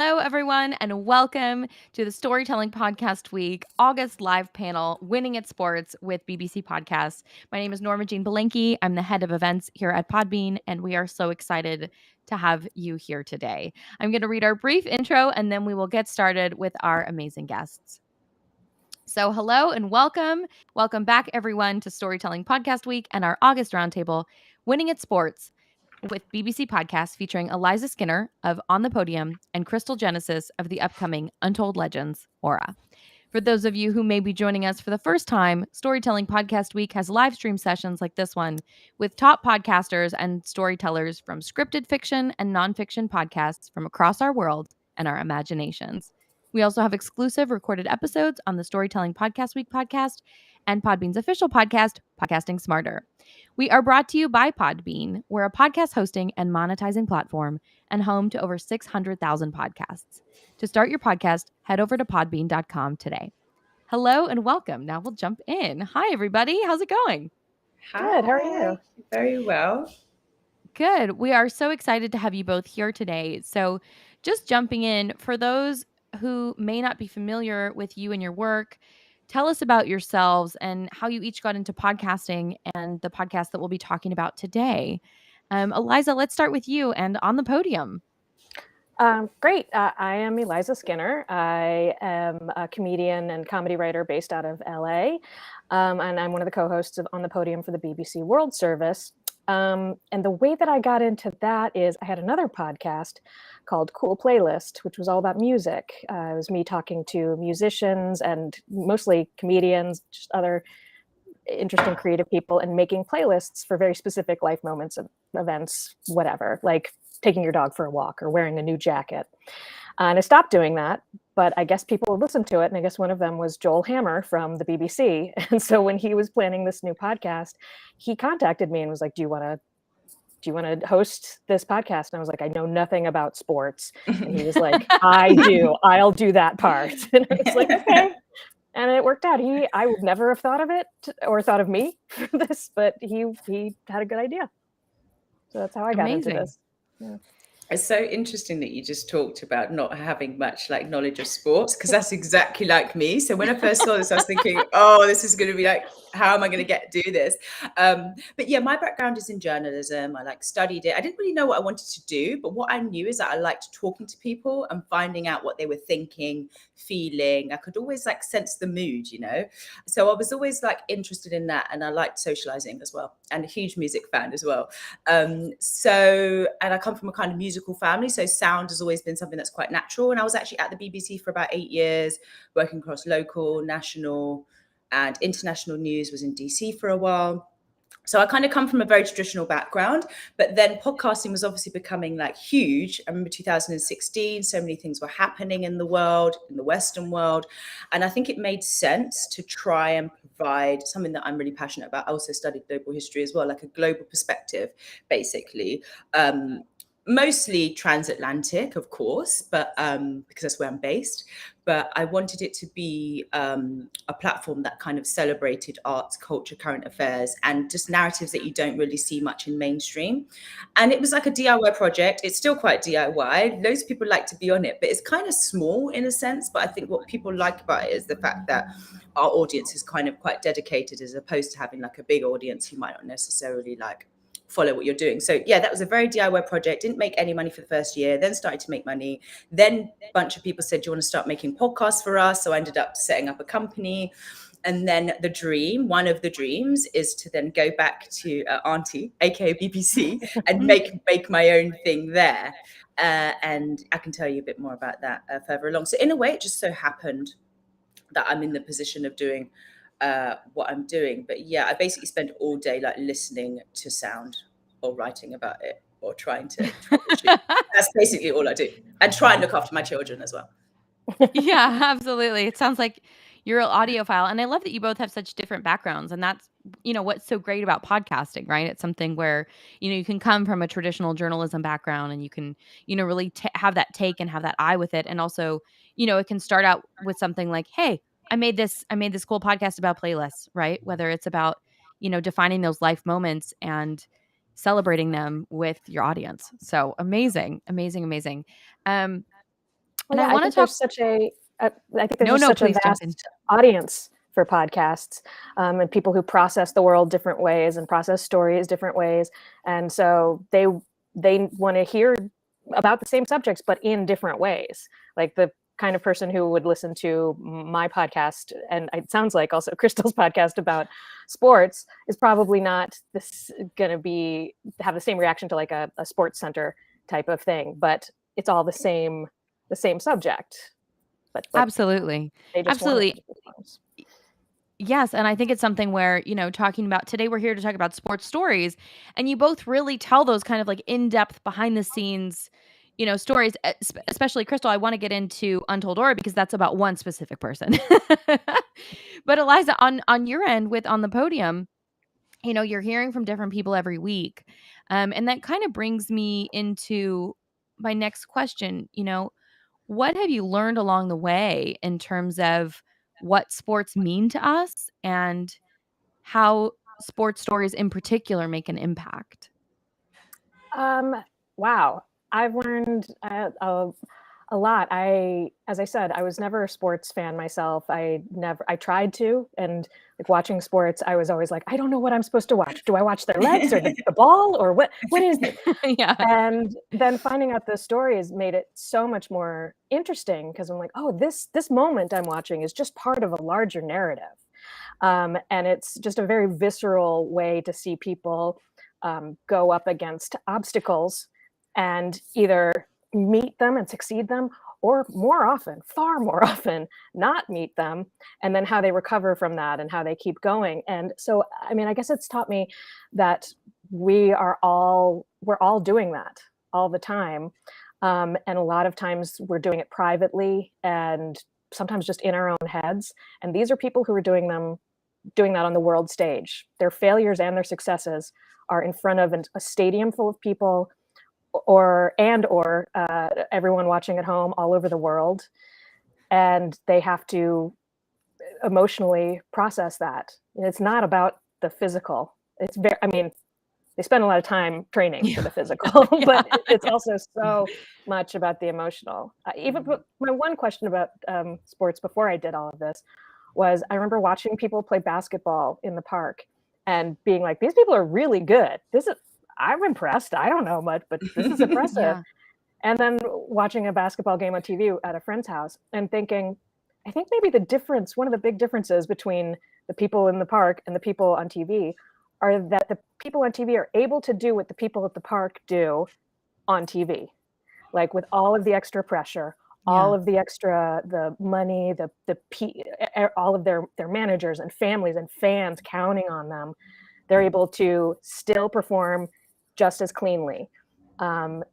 Hello, everyone, and welcome to the Storytelling Podcast Week August live panel, Winning at Sports with BBC Podcasts. My name is Norma Jean Belenke. I'm the head of events here at Podbean, and we are so excited to have you here today. I'm going to read our brief intro, and then we will get started with our amazing guests. So, hello and welcome. Welcome back, everyone, to Storytelling Podcast Week and our August Roundtable, Winning at Sports with BBC Podcasts featuring Eliza Skinner of On the Podium and Chrystal Genesis of the upcoming Untold Legends Aura. For those of you who may be joining us for the first time, Storytelling Podcast Week has live stream sessions like this one with top podcasters and storytellers from scripted fiction and nonfiction podcasts from across our world and our imaginations. We also have exclusive recorded episodes on the Storytelling Podcast Week podcast and Podbean's official podcast, Podcasting Smarter. We are brought to you by Podbean. We're a podcast hosting and monetizing platform and home to over 600,000 podcasts. To start your podcast, head over to podbean.com today. Hello and welcome. Now we'll jump in. Hi, everybody. How's it going? Good. How are you? Very well. Good. We are so excited to have you both here today. So, just jumping in, for those who may not be familiar with you and your work, tell us about yourselves and how you each got into podcasting and the podcast that we'll be talking about today. Eliza, let's start with you and On the Podium. Great. I am Eliza Skinner. I am a comedian and comedy writer based out of LA. And I'm one of the co-hosts of On the Podium for the BBC World Service. And the way that I got into that is I had another podcast called Cool Playlist, which was all about music. It was me talking to musicians and mostly comedians, just other interesting creative people, and making playlists for very specific life moments and events, whatever, like taking your dog for a walk or wearing a new jacket. And I stopped doing that, but I guess people would listen to it. And I guess one of them was Joel Hammer from the BBC. And so when he was planning this new podcast, he contacted me and was like, do you want to host this podcast? And I was like, I know nothing about sports. And he was like, I do. I'll do that part. And I was like, okay. And it worked out. I would never have thought of it or thought of me for this, but he had a good idea. So that's how I got into this. Yeah. It's so interesting that you just talked about not having much like knowledge of sports, because that's exactly like me. So when I first saw this, I was thinking, oh, this is going to be like, how am I going to do this? But yeah, my background is in journalism. I studied it. I didn't really know what I wanted to do, but what I knew is that I liked talking to people and finding out what they were thinking, feeling. I could always sense the mood, So I was always interested in that, and I liked socializing as well, and a huge music fan as well. And I come from a kind of musical family, so sound has always been something that's quite natural. And I was actually at the BBC for about 8 years, working across local, national, and international news. Was in DC for a while. So I kind of come from a very traditional background, but then podcasting was obviously becoming huge. I remember 2016, so many things were happening in the world, in the Western world. And I think it made sense to try and provide something that I'm really passionate about. I also studied global history as well, a global perspective, basically. Mostly transatlantic, of course, but because that's where I'm based. But I wanted it to be a platform that kind of celebrated arts, culture, current affairs, and just narratives that you don't really see much in mainstream. And it was like a DIY project. It's still quite DIY. Loads of people like to be on it, but it's kind of small in a sense. But I think what people like about it is the fact that our audience is kind of quite dedicated, as opposed to having a big audience who might not necessarily follow what you're doing. So yeah, that was a very DIY project. Didn't make any money for the first year, then started to make money. Then a bunch of people said, do you want to start making podcasts for us? So I ended up setting up a company. And then one of the dreams is to then go back to Auntie, aka BBC, and make my own thing there. And I can tell you a bit more about that further along. So in a way, it just so happened that I'm in the position of doing what I'm doing. But yeah, I basically spend all day listening to sound or writing about it or trying to troubleshoot. That's basically all I do. And try and look after my children as well. Yeah, absolutely. It sounds like you're an audiophile. And I love that you both have such different backgrounds. And that's, what's so great about podcasting, right? It's something where, you can come from a traditional journalism background and you can, really have that take and have that eye with it. And also, it can start out with something like, hey, I made this cool podcast about playlists, right? Whether it's about, defining those life moments and celebrating them with your audience. So amazing. And yeah, I want to think talk. there's such a I think there's No, just no, such a please jump in. vast audience for podcasts, and people who process the world different ways and process stories different ways, and so they want to hear about the same subjects but in different ways. Like the kind of person who would listen to my podcast, and it sounds like also Chrystal's podcast about sports, is probably not going to have the same reaction to like a sports center type of thing, but it's all the same subject. But Absolutely. they just want it Absolutely. in different forms. Yes, and I think it's something where, talking about today, we're here to talk about sports stories, and you both really tell those kind of like in-depth behind the scenes, stories, especially Chrystal. I want to get into Untold Aura because that's about one specific person. But Eliza, on your end with On the Podium, you're hearing from different people every week. And that kind of brings me into my next question. What have you learned along the way in terms of what sports mean to us and how sports stories in particular make an impact? Wow, I've learned a lot. As I said, I was never a sports fan myself. I tried to, and like watching sports, I was always like, I don't know what I'm supposed to watch. Do I watch their legs or the ball or what is it? Yeah. And then finding out the stories made it so much more interesting because I'm like, oh, this moment I'm watching is just part of a larger narrative. And it's just a very visceral way to see people go up against obstacles and either meet them and succeed them, or far more often, not meet them, and then how they recover from that and how they keep going. And so, I mean, I guess it's taught me that we're all doing that all the time. And a lot of times we're doing it privately and sometimes just in our own heads. And these are people who are doing that on the world stage. Their failures and their successes are in front of a stadium full of people, or everyone watching at home all over the world, and they have to emotionally process that. And it's not about the physical. They spend a lot of time training for the physical, but it's also so much about the emotional. Even my one question about sports before I did all of this was, I remember watching people play basketball in the park and being like, these people are really good. I'm impressed. I don't know much, but this is impressive. Yeah. And then watching a basketball game on TV at a friend's house and thinking, I think maybe one of the big differences between the people in the park and the people on TV are that the people on TV are able to do what the people at the park do on TV, like with all of the extra pressure, all of the extra, the money, all of their managers and families and fans counting on them. They're able to still perform just as cleanly. And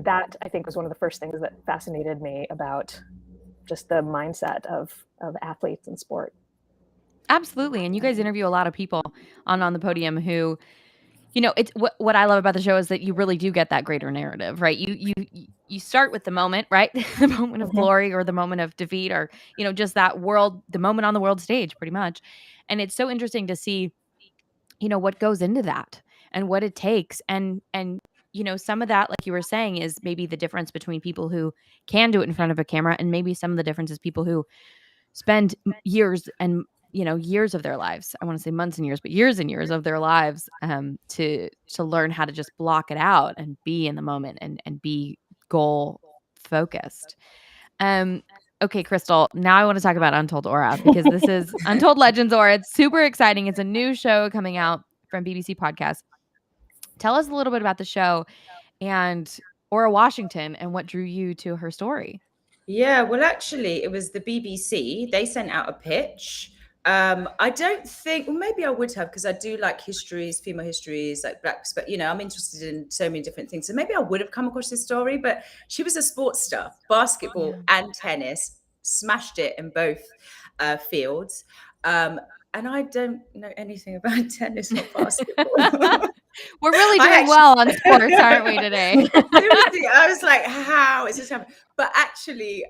that, I think, was one of the first things that fascinated me about just the mindset of athletes in sport. Absolutely. And you guys interview a lot of people on the Podium who, it's what I love about the show is that you really do get that greater narrative, right? You start with the moment, right? The moment of glory or the moment of defeat, or, just the moment on the world stage, pretty much. And it's so interesting to see, what goes into that and what it takes. And, some of that, like you were saying, is maybe the difference between people who can do it in front of a camera, and maybe some of the difference is people who spend years and years of their lives. I want to say months and years, but years and years of their lives to learn how to just block it out and be in the moment and be goal focused. Okay, Chrystal, now I want to talk about Untold Aura because this is Untold Legends Aura. It's super exciting. It's a new show coming out from BBC Podcast. Tell us a little bit about the show and Aura Washington and what drew you to her story. Yeah, well, actually, it was the BBC. They sent out a pitch. I don't think, well, maybe I would have, because I do like histories, female histories, like blacks, but I'm interested in so many different things. So maybe I would have come across this story, but she was a sports star, basketball and tennis, smashed it in both fields. And I don't know anything about tennis or basketball. We're really doing well on sports, aren't we, today? Seriously, I was like, how is this happening? But actually,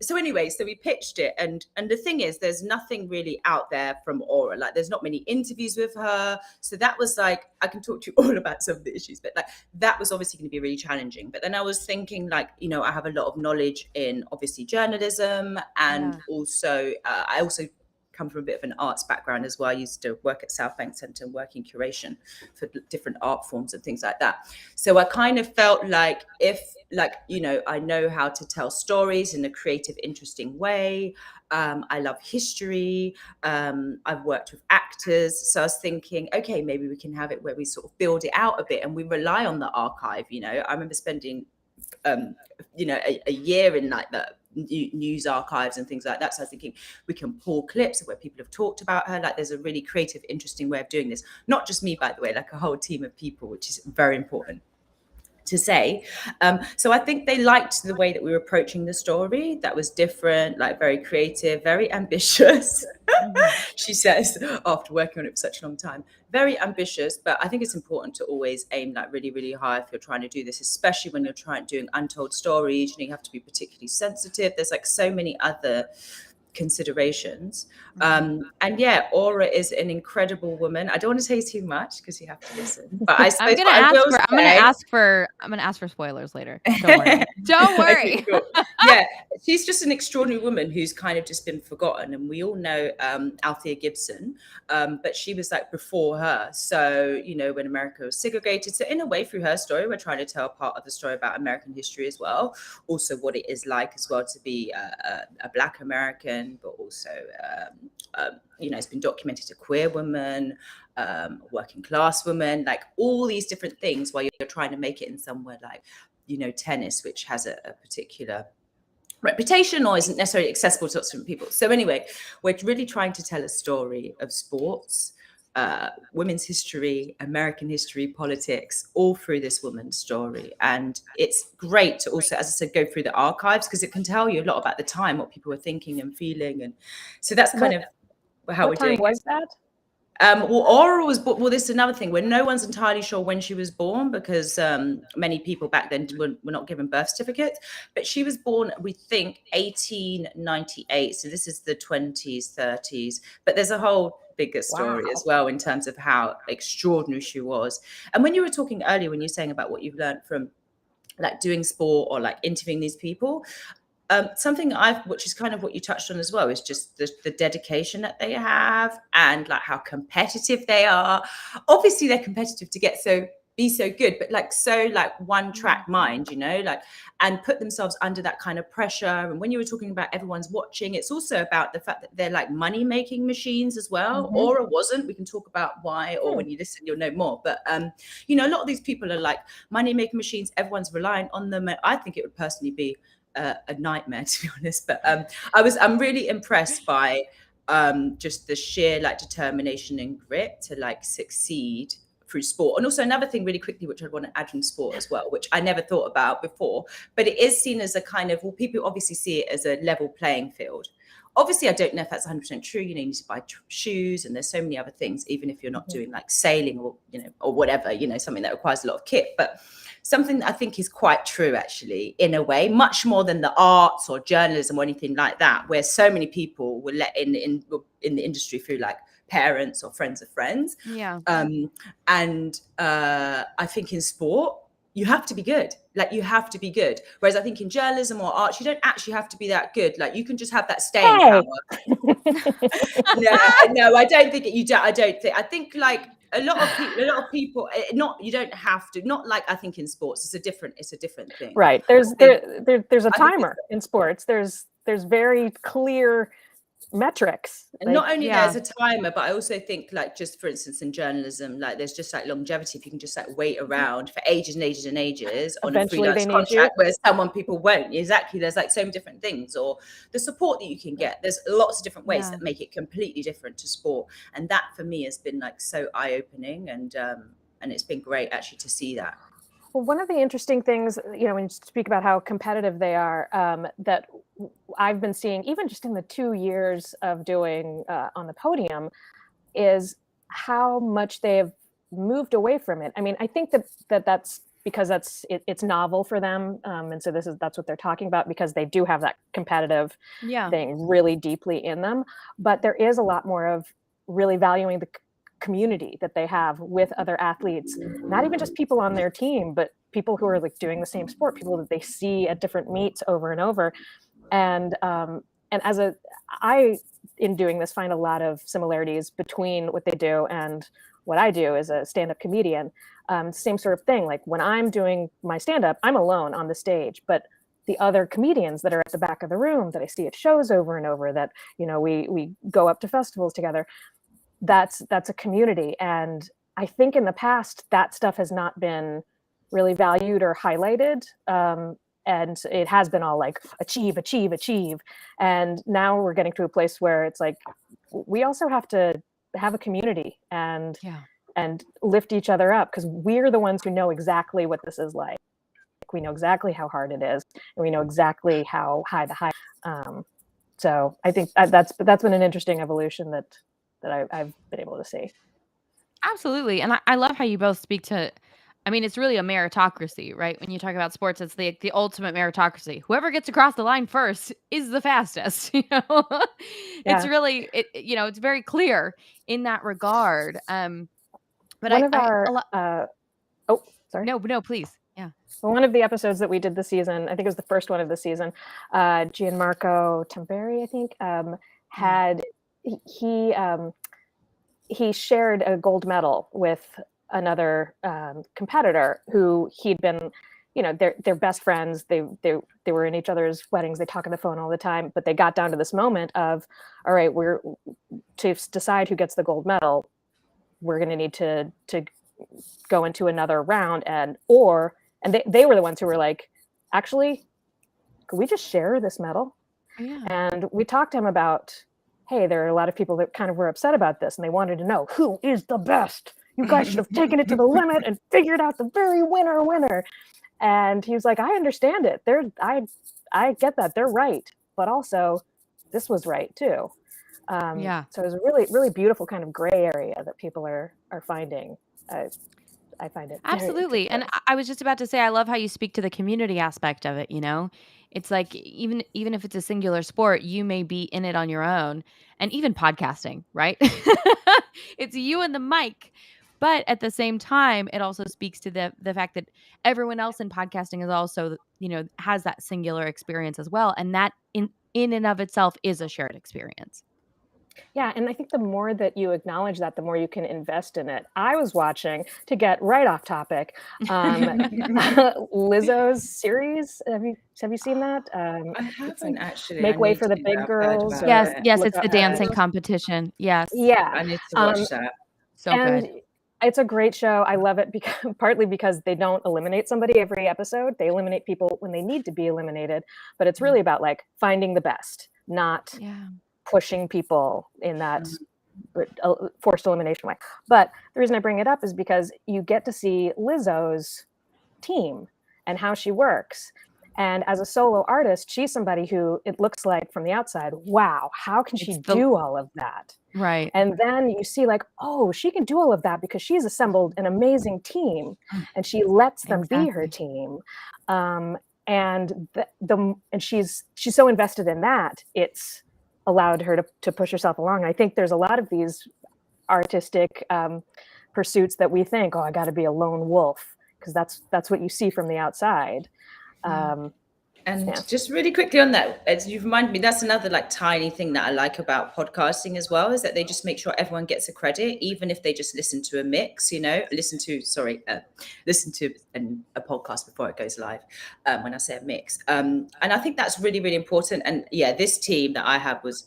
so anyway, so we pitched it, and the thing is, there's nothing really out there from Aura. Like, there's not many interviews with her. So that was like, I can talk to you all about some of the issues, but like that was obviously going to be really challenging. But then I was thinking, like, you know, I have a lot of knowledge in obviously journalism, and also I also come from a bit of an arts background as well. I used to work at South Bank Centre and work in curation for different art forms and things like that. So I kind of felt like if, like, you know, I know how to tell stories in a creative, interesting way. I love history. I've worked with actors. So I was thinking, okay, maybe we can have it where we sort of build it out a bit and we rely on the archive. You know, I remember spending, you know, a year in like the news archives and things like that. So I was thinking we can pull clips of where people have talked about her. Like, there's a really creative, interesting way of doing this. Not just me, by the way, like a whole team of people, which is very important to say. So I think they liked the way that we were approaching the story. That was different, like very creative, very ambitious. She says, after working on it for such a long time, very ambitious. But I think it's important to always aim like really, really high if you're trying to do this, especially when you're doing untold stories. You know, you have to be particularly sensitive. There's like so many other considerations. And yeah, Aura is an incredible woman. I don't want to say too much because you have to listen, but I suppose I'm gonna ask for spoilers later. Don't worry. Don't worry. Okay, cool. Yeah, she's just an extraordinary woman who's kind of just been forgotten, and we all know Althea Gibson, but she was like before her. So, you know, when America was segregated, so in a way, through her story, we're trying to tell part of the story about American history as well, also what it is like as well to be a Black American, but also you know, it's been documented a queer woman, working class woman, like all these different things, while you're trying to make it in somewhere like, you know, tennis, which has a particular reputation or isn't necessarily accessible to lots of different people. So anyway, we're really trying to tell a story of sports, women's history, American history, politics, all through this woman's story. And it's great to also, as I said, go through the archives, because it can tell you a lot about the time, what people were thinking and feeling. And so that's kind of how we're doing. What time was that? Well, Aura was, well, this is another thing where no one's entirely sure when she was born, because many people back then were not given birth certificates. But she was born, we think, 1898. So this is the 20s, 30s. But there's a whole bigger story as well in terms of how extraordinary she was. And when you were talking earlier, when you're saying about what you've learned from like doing sport or like interviewing these people, something which is kind of what you touched on as well, is just the dedication that they have and like how competitive they are. Obviously, they're competitive to be so good, but like so like one track mind, you know, like, and put themselves under that kind of pressure. And when you were talking about everyone's watching, it's also about the fact that they're like money making machines as well. Aura wasn't. We can talk about why, or when you listen, you'll know more. But you know, a lot of these people are like money making machines. Everyone's reliant on them. And I think it would personally be a nightmare, to be honest. But I'm really impressed by just the sheer like determination and grit to like succeed through sport. And also another thing really quickly, which I want to add in sport as well, which I never thought about before, but it is seen as a kind of, well, people obviously see it as a level playing field. Obviously, I don't know if that's 100% true. You know, you need to buy shoes, and there's so many other things, even if you're not doing like sailing or, you know, or whatever, you know, something that requires a lot of kit. But something that I think is quite true, actually, in a way, much more than the arts or journalism or anything like that, where so many people were let in the industry through like parents or friends of friends. Yeah. And I think in sport, you have to be good. Like, you have to be good. Whereas I think in journalism or arts, you don't actually have to be that good. Like, you can just have that staying power. No, I don't think you do. I think like a lot of people, you don't have to, not like I think in sports, it's a different thing. Right. There's a timer in sports. There's very clear metrics. And not only there's a timer, but I also think like, just for instance, in journalism, like there's just like longevity. If you can just like wait around for ages and ages and ages on a freelance contract, whereas people won't. Exactly. There's like so many different things, or the support that you can get. There's lots of different ways that make it completely different to sport. And that for me has been like so eye-opening, and it's been great actually to see that. Well, one of the interesting things, you know, when you speak about how competitive they are, that I've been seeing, even just in the 2 years of doing on the Podium, is how much they have moved away from it. I mean, I think that's because it's novel for them, and so that's what they're talking about, because they do have that competitive thing really deeply in them. But there is a lot more of really valuing the community that they have with other athletes, not even just people on their team, but people who are like doing the same sport, people that they see at different meets over and over. And I, in doing this, find a lot of similarities between what they do and what I do as a stand-up comedian. Same sort of thing. Like when I'm doing my stand-up, I'm alone on the stage, but the other comedians that are at the back of the room that I see at shows over and over, that, you know, we go up to festivals together, that's a community. And I think in the past that stuff has not been really valued or highlighted. And it has been all like achieve. And now we're getting to a place where it's like, we also have to have a community and lift each other up, because we're the ones who know exactly what this is like. We know exactly how hard it is, and we know exactly how high the high. So I think that's been an interesting evolution that I've been able to see. Absolutely. And I love how you both speak to, I mean, it's really a meritocracy, right? When you talk about sports, it's the ultimate meritocracy. Whoever gets across the line first is the fastest, you know? It's really, it's very clear in that regard. But one of our, oh, sorry. No, please. Yeah. Well, one of the episodes that we did this season, I think it was the first one of the season, Gianmarco Tamberi, I think, had, he shared a gold medal with another competitor who he'd been, you know, they're best friends. They were in each other's weddings. They talk on the phone all the time, but they got down to this moment of, all right, we're to decide who gets the gold medal. We're going to need to go into another round, and they were the ones who were like, actually, could we just share this medal? Yeah. And we talked to him about, hey, there are a lot of people that kind of were upset about this, and they wanted to know who is the best. You guys should have taken it to the limit and figured out the very winner. And he was like, I understand it. I get that. They're right. But also, this was right too. So it was a really, really beautiful kind of gray area that people are finding. I find it absolutely. And I was just about to say, I love how you speak to the community aspect of it. You know, it's like even if it's a singular sport, you may be in it on your own, and even podcasting, right? It's you and the mic. But at the same time, it also speaks to the fact that everyone else in podcasting is also, you know, has that singular experience as well. And that in and of itself is a shared experience. Yeah, and I think the more that you acknowledge that, the more you can invest in it. I was watching, to get right off topic, Lizzo's series. Have you seen that? I haven't actually. Make Way for the Big Girls. Yes, it's the dancing competition. Yes. Yeah. I need to watch that. So good. It's a great show. I love it partly because they don't eliminate somebody every episode. They eliminate people when they need to be eliminated. But it's really about like finding the best, not pushing people in that forced elimination way. But the reason I bring it up is because you get to see Lizzo's team and how she works. And as a solo artist, she's somebody who, it looks like from the outside, wow, how can she do all of that? Right. And then you see like, oh, she can do all of that because she's assembled an amazing team and she lets them be her team. And she's so invested in that, it's allowed her to push herself along. I think there's a lot of these artistic pursuits that we think, oh, I got to be a lone wolf, because that's what you see from the outside. Just really quickly on that, as you've reminded me, that's another like tiny thing that I like about podcasting as well, is that they just make sure everyone gets a credit, even if they just listen to a mix, you know, listen to a podcast before it goes live. When I say a mix, and I think that's really, really important. And yeah, this team that I have was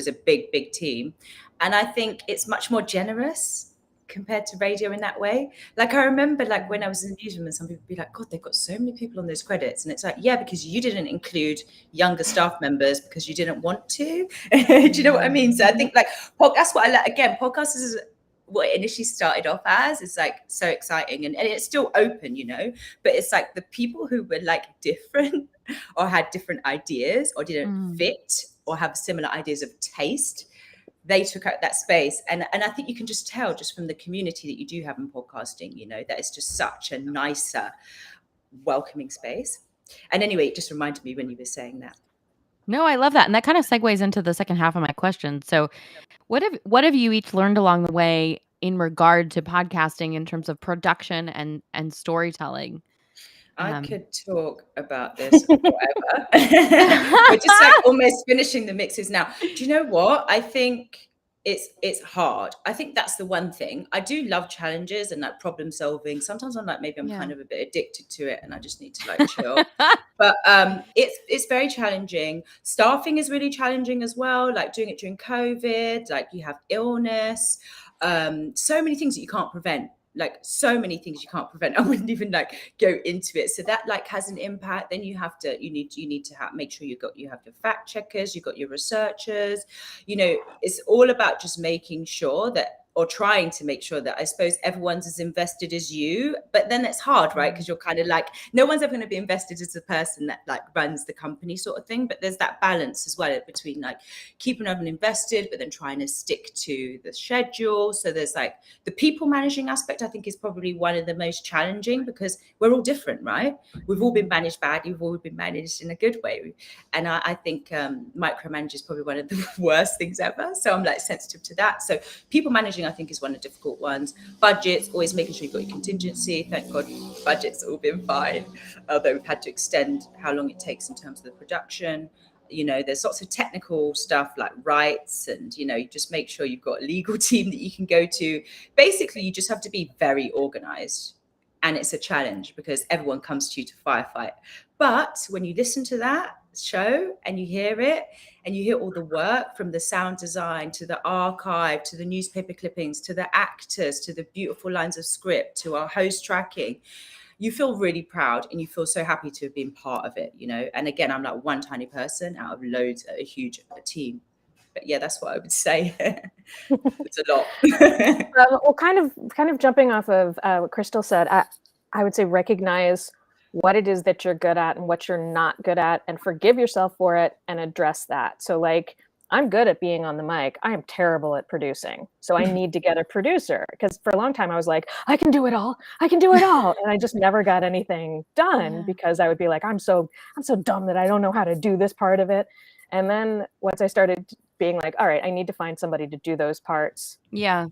a big team, and I think it's much more generous compared to radio in that way. Like I remember like when I was in the newsroom and some people would be like, God, they've got so many people on those credits. And it's like, yeah, because you didn't include younger staff members because you didn't want to. Do you know what I mean? So I think like that's what I like. Again, podcasts is what it initially started off as. It's like so exciting and it's still open, you know, but it's like the people who were like different or had different ideas or didn't fit or have similar ideas of taste, they took out that space. And I think you can just tell just from the community that you do have in podcasting, you know, that it's just such a nicer, welcoming space. And anyway, it just reminded me when you were saying that. No, I love that. And that kind of segues into the second half of my question. So what have you each learned along the way in regard to podcasting in terms of production and storytelling? I could talk about this forever. We're just like almost finishing the mixes now. Do you know what? I think it's hard. I think that's the one thing. I do love challenges and like problem solving. Sometimes I'm like, maybe I'm kind of a bit addicted to it and I just need to like chill. But it's very challenging. Staffing is really challenging as well, like doing it during COVID, like you have illness, so many things that you can't prevent. Like so many things you can't prevent. I wouldn't even like go into it. So that like has an impact. Then you need to make sure you have your fact checkers, you've got your researchers. You know, it's all about just making sure that, or trying to make sure that, I suppose, everyone's as invested as you. But then it's hard, right? Because you're kind of like, no one's ever going to be invested as the person that like runs the company sort of thing. But there's that balance as well between like keeping everyone invested, but then trying to stick to the schedule. So there's like the people managing aspect, I think, is probably one of the most challenging because we're all different, right? We've all been managed badly. We've all been managed in a good way. And I think micromanage is probably one of the worst things ever. So I'm like sensitive to that. So people managing, I think, is one of the difficult ones. Budgets, always making sure you've got your contingency. Thank God budgets all been fine, although we've had to extend how long it takes in terms of the production. You know, there's lots of technical stuff like rights and, you know, you just make sure you've got a legal team that you can go to. Basically, you just have to be very organized. And it's a challenge because everyone comes to you to firefight. But when you listen to that show and you hear it and you hear all the work from the sound design to the archive to the newspaper clippings to the actors to the beautiful lines of script to our host tracking, you feel really proud and you feel so happy to have been part of it, you know. And again, I'm like one tiny person out of loads, a huge team. But yeah, that's what I would say. It's a lot. Well, kind of jumping off of what Chrystal said, I would say recognize what it is that you're good at and what you're not good at, and forgive yourself for it and address that. So like, I'm good at being on the mic. I am terrible at producing. So I need to get a producer, because for a long time I was like, I can do it all. And I just never got anything done because I would be like, I'm so dumb that I don't know how to do this part of it. And then once I started being like, all right, I need to find somebody to do those parts. Yeah.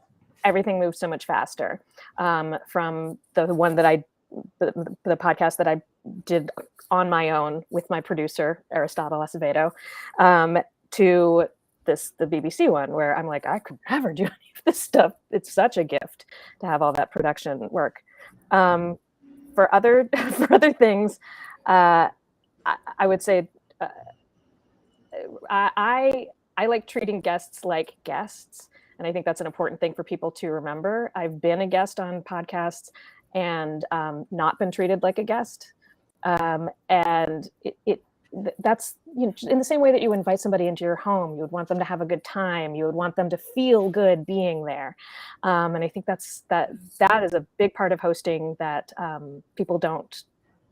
Everything moved so much faster. From the one that the podcast that I did on my own with my producer, Aristotle Acevedo, to the BBC one where I'm like, I could never do any of this stuff. It's such a gift to have all that production work. For other things, I would say I like treating guests like guests. And I think that's an important thing for people to remember. I've been a guest on podcasts and not been treated like a guest. And that's, you know, in the same way that you invite somebody into your home, you would want them to have a good time. You would want them to feel good being there. And I think that is a big part of hosting that people don't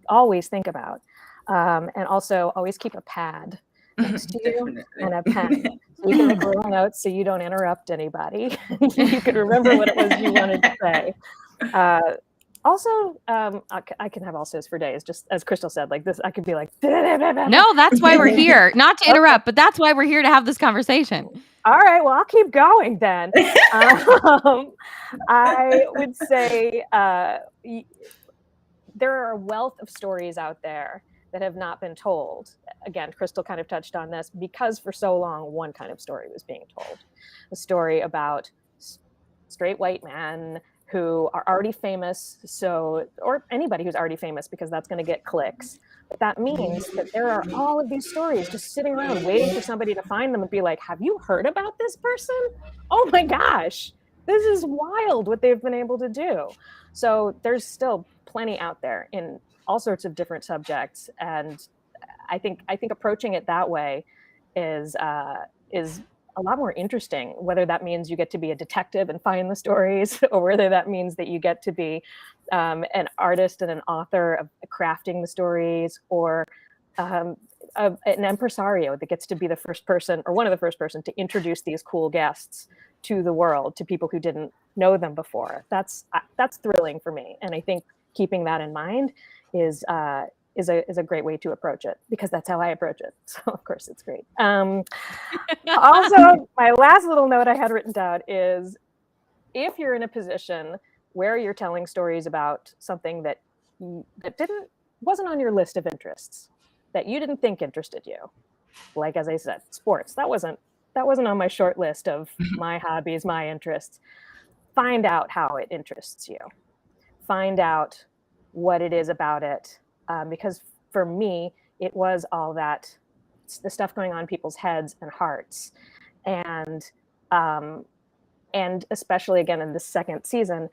always think about. And also always keep a pad next to you and a pen. So you can make little notes so you don't interrupt anybody. You can remember what it was you wanted to say. Also, I can have alsos for days, just as Chrystal said, like this, I could be like, no, that's why we're here. Not to interrupt, but that's why we're here to have this conversation. All right, well, I'll keep going then. I would say there are a wealth of stories out there that have not been told. Again, Chrystal kind of touched on this because for so long, one kind of story was being told. A story about straight white men who are already famous, or anybody who's already famous, because that's going to get clicks. But that means that there are all of these stories just sitting around waiting for somebody to find them and be like, have you heard about this person? Oh my gosh, this is wild what they've been able to do. So there's still plenty out there in all sorts of different subjects. And I think approaching it that way is a lot more interesting, whether that means you get to be a detective and find the stories, or whether that means that you get to be an artist and an author of crafting the stories, or an impresario that gets to be the first person or one of the first person to introduce these cool guests to the world, to people who didn't know them before. That's thrilling for me. And I think keeping that in mind is a great way to approach it, because that's how I approach it. So of course it's great. Also, my last little note I had written down is, if you're in a position where you're telling stories about something that wasn't on your list of interests, that you didn't think interested you, like, as I said, sports, that wasn't on my short list of my hobbies, my interests. Find out how it interests you. Find out what it is about it, because for me, it was all that, the stuff going on in people's heads and hearts, and especially again in the second season,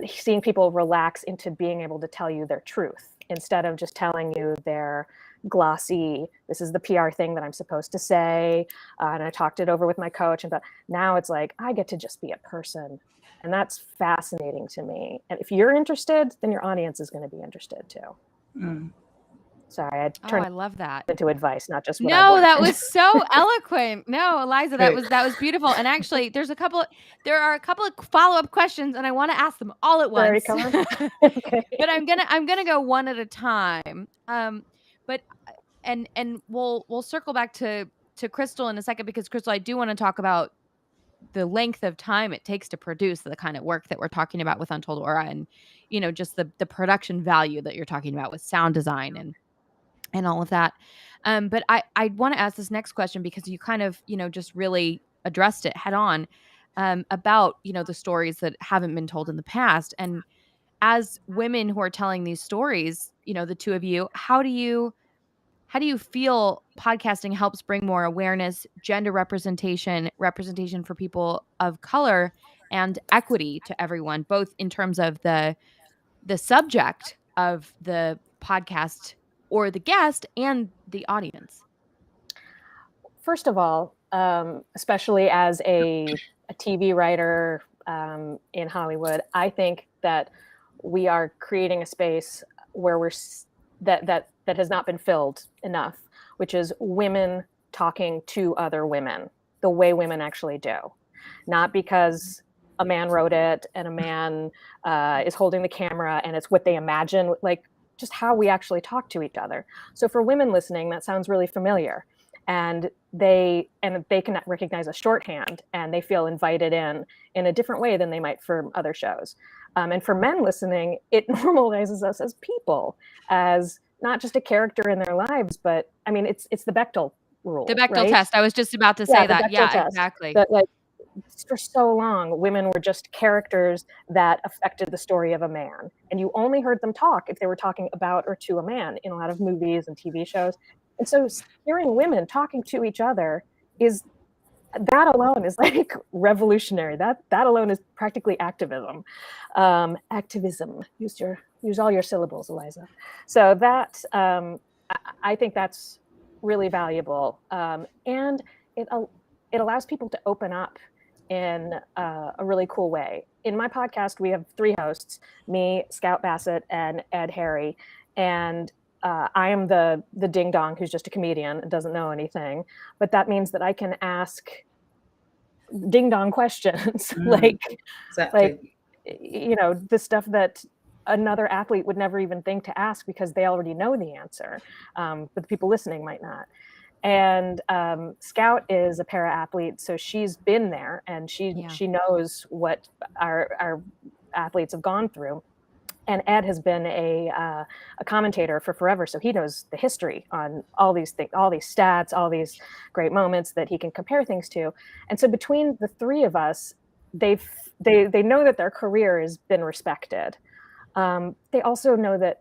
seeing people relax into being able to tell you their truth instead of just telling you their glossy, this is the PR thing that I'm supposed to say, and I talked it over with my coach, but now it's like, I get to just be a person, and that's fascinating to me. And if you're interested, then your audience is going to be interested too. Sorry, I turned I love that into advice, not just what No, that was so eloquent. No, Eliza, that was beautiful. And actually, there are a couple of follow-up questions, and I want to ask them all at once. Okay. But I'm gonna go one at a time. But we'll circle back to Chrystal in a second, because Chrystal, I do want to talk about the length of time it takes to produce the kind of work that we're talking about with Untold Aura, and just the production value that you're talking about with sound design and all of that. But I want to ask this next question, because you kind of, just really addressed it head on, about, the stories that haven't been told in the past. And as women who are telling these stories, the two of you, how do you feel podcasting helps bring more awareness, gender representation for people of color, and equity to everyone, both in terms of the subject of the podcast or the guest and the audience? First of all, especially as a TV writer in Hollywood, I think that we are creating a space where that has not been filled enough, which is women talking to other women the way women actually do, not because a man wrote it and a man is holding the camera and it's what they imagine, like just how we actually talk to each other. So for women listening, that sounds really familiar, and they can recognize a shorthand, and they feel invited in a different way than they might for other shows. And for men listening, it normalizes us as people, as not just a character in their lives, but I mean, it's the Bechdel rule, the Bechdel right? Test. I was just about to say that. Yeah, test, exactly. that, like, for so long, women were just characters that affected the story of a man, and you only heard them talk if they were talking about or to a man in a lot of movies and TV shows. And so hearing women talking to each other that alone is like revolutionary. That alone is practically activism. Activism. Use all your syllables, Eliza. So that I think that's really valuable, and it allows people to open up in a really cool way. In my podcast, we have 3 hosts: me, Scout Bassett, and Ed Harry, and I am the ding dong who's just a comedian and doesn't know anything, but that means that I can ask ding dong questions, like the stuff that another athlete would never even think to ask because they already know the answer, but the people listening might not. And Scout is a para athlete, so she's been there, and she knows what our athletes have gone through. And Ed has been a commentator for forever, so he knows the history on all these things, all these stats, all these great moments that he can compare things to. And so between the 3 of us, they know that their career has been respected. They also know that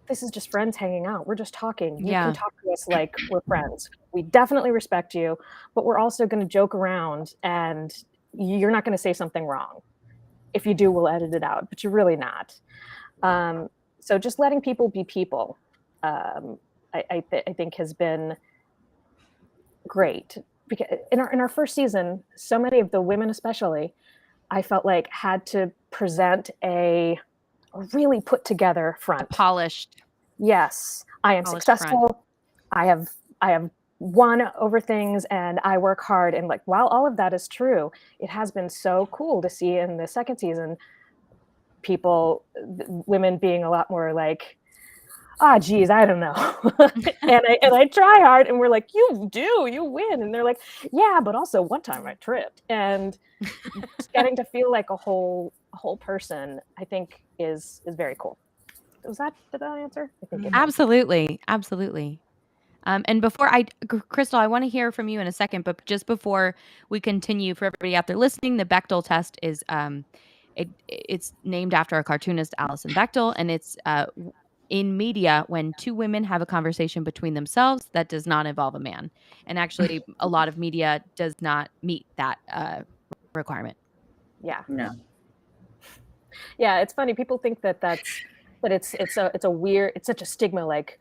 this is just friends hanging out. We're just talking. You can talk to us like we're friends. We definitely respect you, but we're also going to joke around, and you're not going to say something wrong. If you do, we'll edit it out, but you're really not. So just letting people be people, I think has been great. Because in our first season, so many of the women, especially, I felt like had to present a really put together front, polished. Yes, I am College successful. I have won over things, and I work hard. And like, while all of that is true, it has been so cool to see in the second season women being a lot more like, geez, I don't know. and I try hard, and we're like, you win. And they're like, yeah, but also one time I tripped. And just getting to feel like a whole person, I think is very cool. Did that answer? I think it did. Absolutely. And Chrystal, I want to hear from you in a second, but just before we continue, for everybody out there listening, the Bechdel test is it's named after a cartoonist, Alison Bechdel, and it's in media when two women have a conversation between themselves that does not involve a man. And actually, a lot of media does not meet that requirement. Yeah. No. Yeah, it's funny. People think it's a weird, it's such a stigma, like,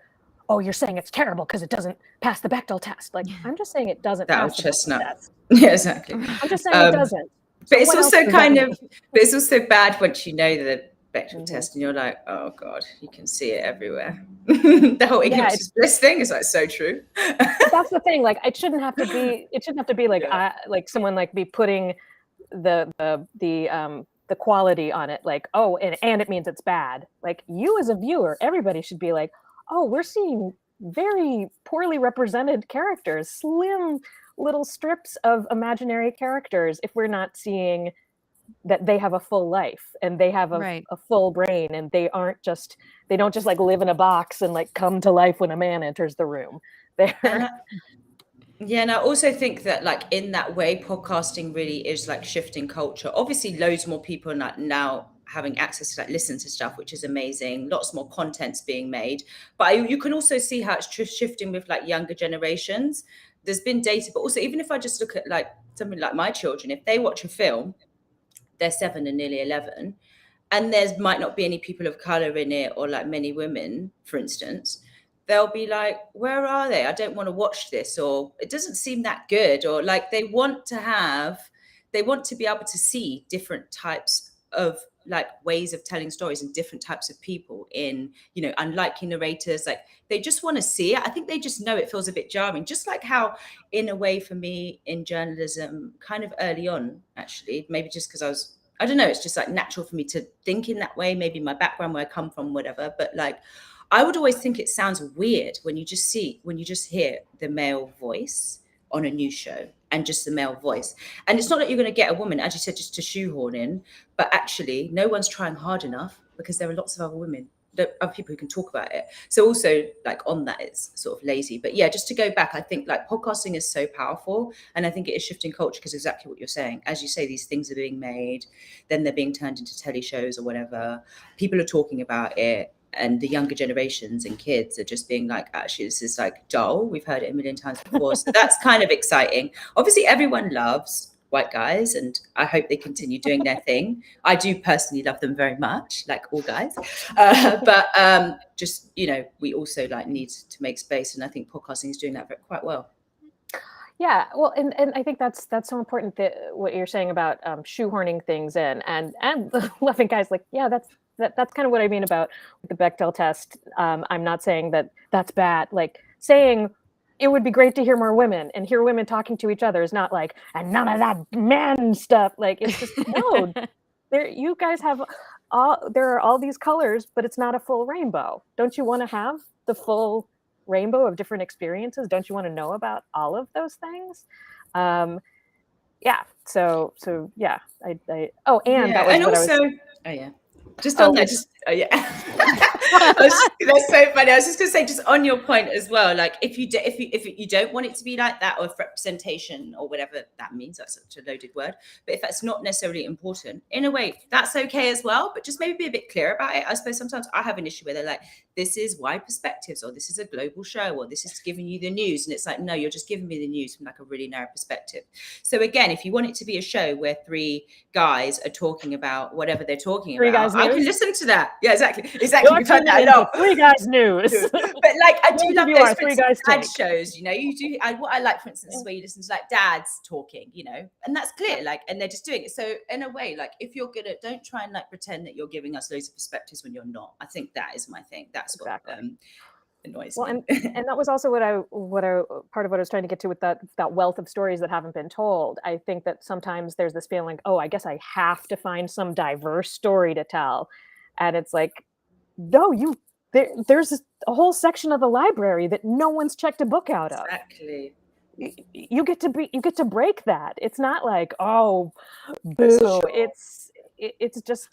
oh, you're saying it's terrible because it doesn't pass the Bechdel test. Like, I'm just saying it doesn't pass the Bechdel test. Yeah, exactly. I'm just saying it doesn't. But it's also but it's also bad once you know the Bechdel test and you're like, oh God, you can see it everywhere. The whole ignorance is bliss thing is like so true. That's the thing. Like, it shouldn't have to be like, like someone like be putting the quality on it, like, oh, and it means it's bad. Like, you as a viewer, everybody should be like, oh, we're seeing very poorly represented characters, slim little strips of imaginary characters, if we're not seeing that they have a full life and they have a full brain, and they don't just like live in a box and like come to life when a man enters the room. Yeah, and I also think that like in that way, podcasting really is like shifting culture. Obviously, loads more people are now having access to like listen to stuff, which is amazing. Lots more content's being made, but you can also see how it's shifting with like younger generations. There's been data, but also even if I just look at like something like my children, if they watch a film, they're 7 and nearly 11, and there might not be any people of color in it or like many women, for instance, they'll be like, where are they? I don't want to watch this, or it doesn't seem that good, or like they want to be able to see different types of like ways of telling stories and different types of people in, you know, unlikely narrators. Like they just want to see it. I think they just know it feels a bit jarring, just like how in a way for me in journalism kind of early on, actually, maybe just because I don't know, it's just like natural for me to think in that way, maybe my background, where I come from, whatever, but like I would always think it sounds weird when you just hear the male voice on a news show and just the male voice. And it's not that you're going to get a woman, as you said, just to shoehorn in, but actually no one's trying hard enough because there are lots of other women, other people who can talk about it. So also like on that, it's sort of lazy. But yeah, just to go back, I think like podcasting is so powerful, and I think it is shifting culture because exactly what you're saying. As you say, these things are being made, then they're being turned into telly shows or whatever. People are talking about it. And the younger generations and kids are just being like, actually, this is like dull. We've heard it a million times before. So that's kind of exciting. Obviously, everyone loves white guys, and I hope they continue doing their thing. I do personally love them very much, like all guys. But just, you know, we also like need to make space. And I think podcasting is doing that quite well. Yeah, well, and I think that's so important, that what you're saying about shoehorning things in and loving guys. Like, yeah, that's kind of what I mean about the Bechdel test. I'm not saying that that's bad. Like saying it would be great to hear more women and hear women talking to each other is not like, and none of that man stuff. Like, it's just, no, you guys have there are all these colors, but it's not a full rainbow. Don't you want to have the full rainbow of different experiences? Don't you want to know about all of those things? Yeah. So yeah. That was and what also, I was. Oh yeah. Just on that, that's so funny. I was just going to say, just on your point as well, like if you don't want it to be like that, or if representation or whatever that means, that's such a loaded word, but if that's not necessarily important, in a way, that's okay as well, but just maybe be a bit clear about it. I suppose sometimes I have an issue where they're like, this is wide perspectives, or this is a global show, or this is giving you the news, and it's like, no, you're just giving me the news from like a really narrow perspective. So again, if you want it to be a show where 3 guys are talking about whatever they're talking about, I can listen to that. Yeah, exactly. We've heard that a lot. 3 guys news. But like, I do love those 3 guys dad shows, you know, you do. What I like, for instance, is where you listen to like dads talking, you know, and that's clear, like, and they're just doing it. So in a way, like, if you're good at, don't try and like pretend that you're giving us loads of perspectives when you're not. I think that is my thing. That's exactly. annoys Well, me. and that was also what I part of what I was trying to get to with that wealth of stories that haven't been told. I think that sometimes there's this feeling, oh, I guess I have to find some diverse story to tell, and it's like, no, there's a whole section of the library that no one's checked a book out of. Exactly. You get to break that. It's not like, oh, boo. Sure. It's just,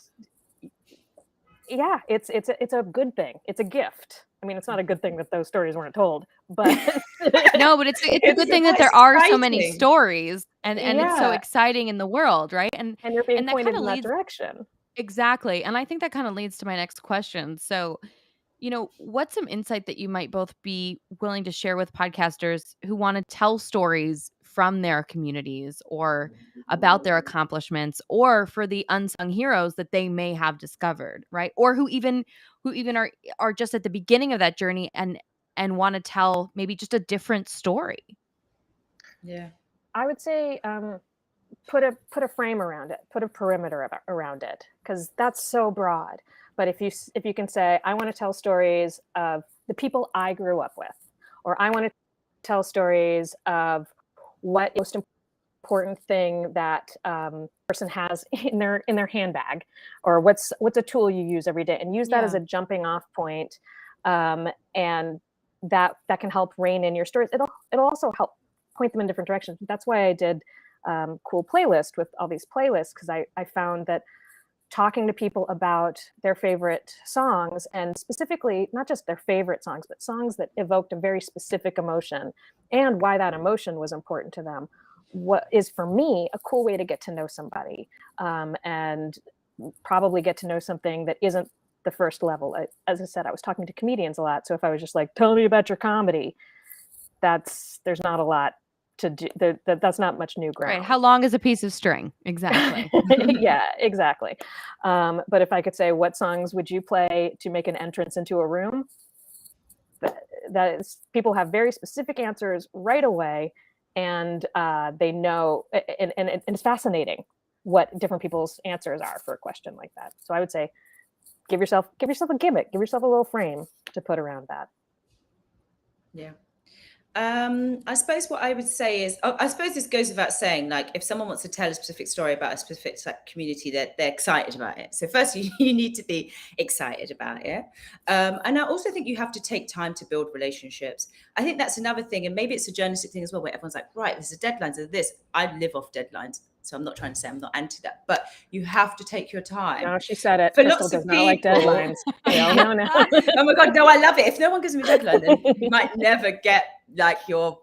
yeah, it's a good thing. It's a gift. I mean, it's not a good thing that those stories weren't told, but No, but it's a good It's thing that quite there are so many exciting. stories, and it's so Yeah. exciting in the world, right? And you're being that pointed kind of in that leads direction. exactly, and I think that kind of leads to my next question. So, what's some insight that you might both be willing to share with podcasters who want to tell stories from their communities or about their accomplishments or for the unsung heroes that they may have discovered, right? Or who even are just at the beginning of that journey and want to tell maybe just a different story. Yeah. I would say put a frame around it, put a perimeter around it, because that's so broad. But if you can say, I want to tell stories of the people I grew up with, or I want to tell stories of what most important thing that person has in their handbag, or what's a tool you use every day, and use that as Yeah. a jumping off point, and that can help rein in your stories. It'll also help point them in different directions. That's why I did cool playlist with all these playlists, because I found that talking to people about their favorite songs, and specifically not just their favorite songs, but songs that evoked a very specific emotion and why that emotion was important to them, what is for me a cool way to get to know somebody, and probably get to know something that isn't the first level. As I said, I was talking to comedians a lot, so if I was just like, tell me about your comedy, there's not a lot to do. That's not much new ground. Right. How long is a piece of string? Exactly. Yeah, exactly. But if I could say, what songs would you play to make an entrance into a room? That is, people have very specific answers right away, and they know, and it's fascinating what different people's answers are for a question like that. So I would say, give yourself a gimmick, give yourself a little frame to put around that. Yeah. I suppose what I would say is, I suppose this goes without saying, like, if someone wants to tell a specific story about a specific community, they're excited about it. So first, you need to be excited about it. And I also think you have to take time to build relationships. I think that's another thing. And maybe it's a journalistic thing as well, where everyone's like, right, there's a deadline to this. I live off deadlines. So I'm not trying to say I'm not anti that, but you have to take your time. No, she said it. For Chrystal lots does of not like people- deadlines. No, no. Oh my God, no, I love it. If no one gives me a deadline, then you might never get like your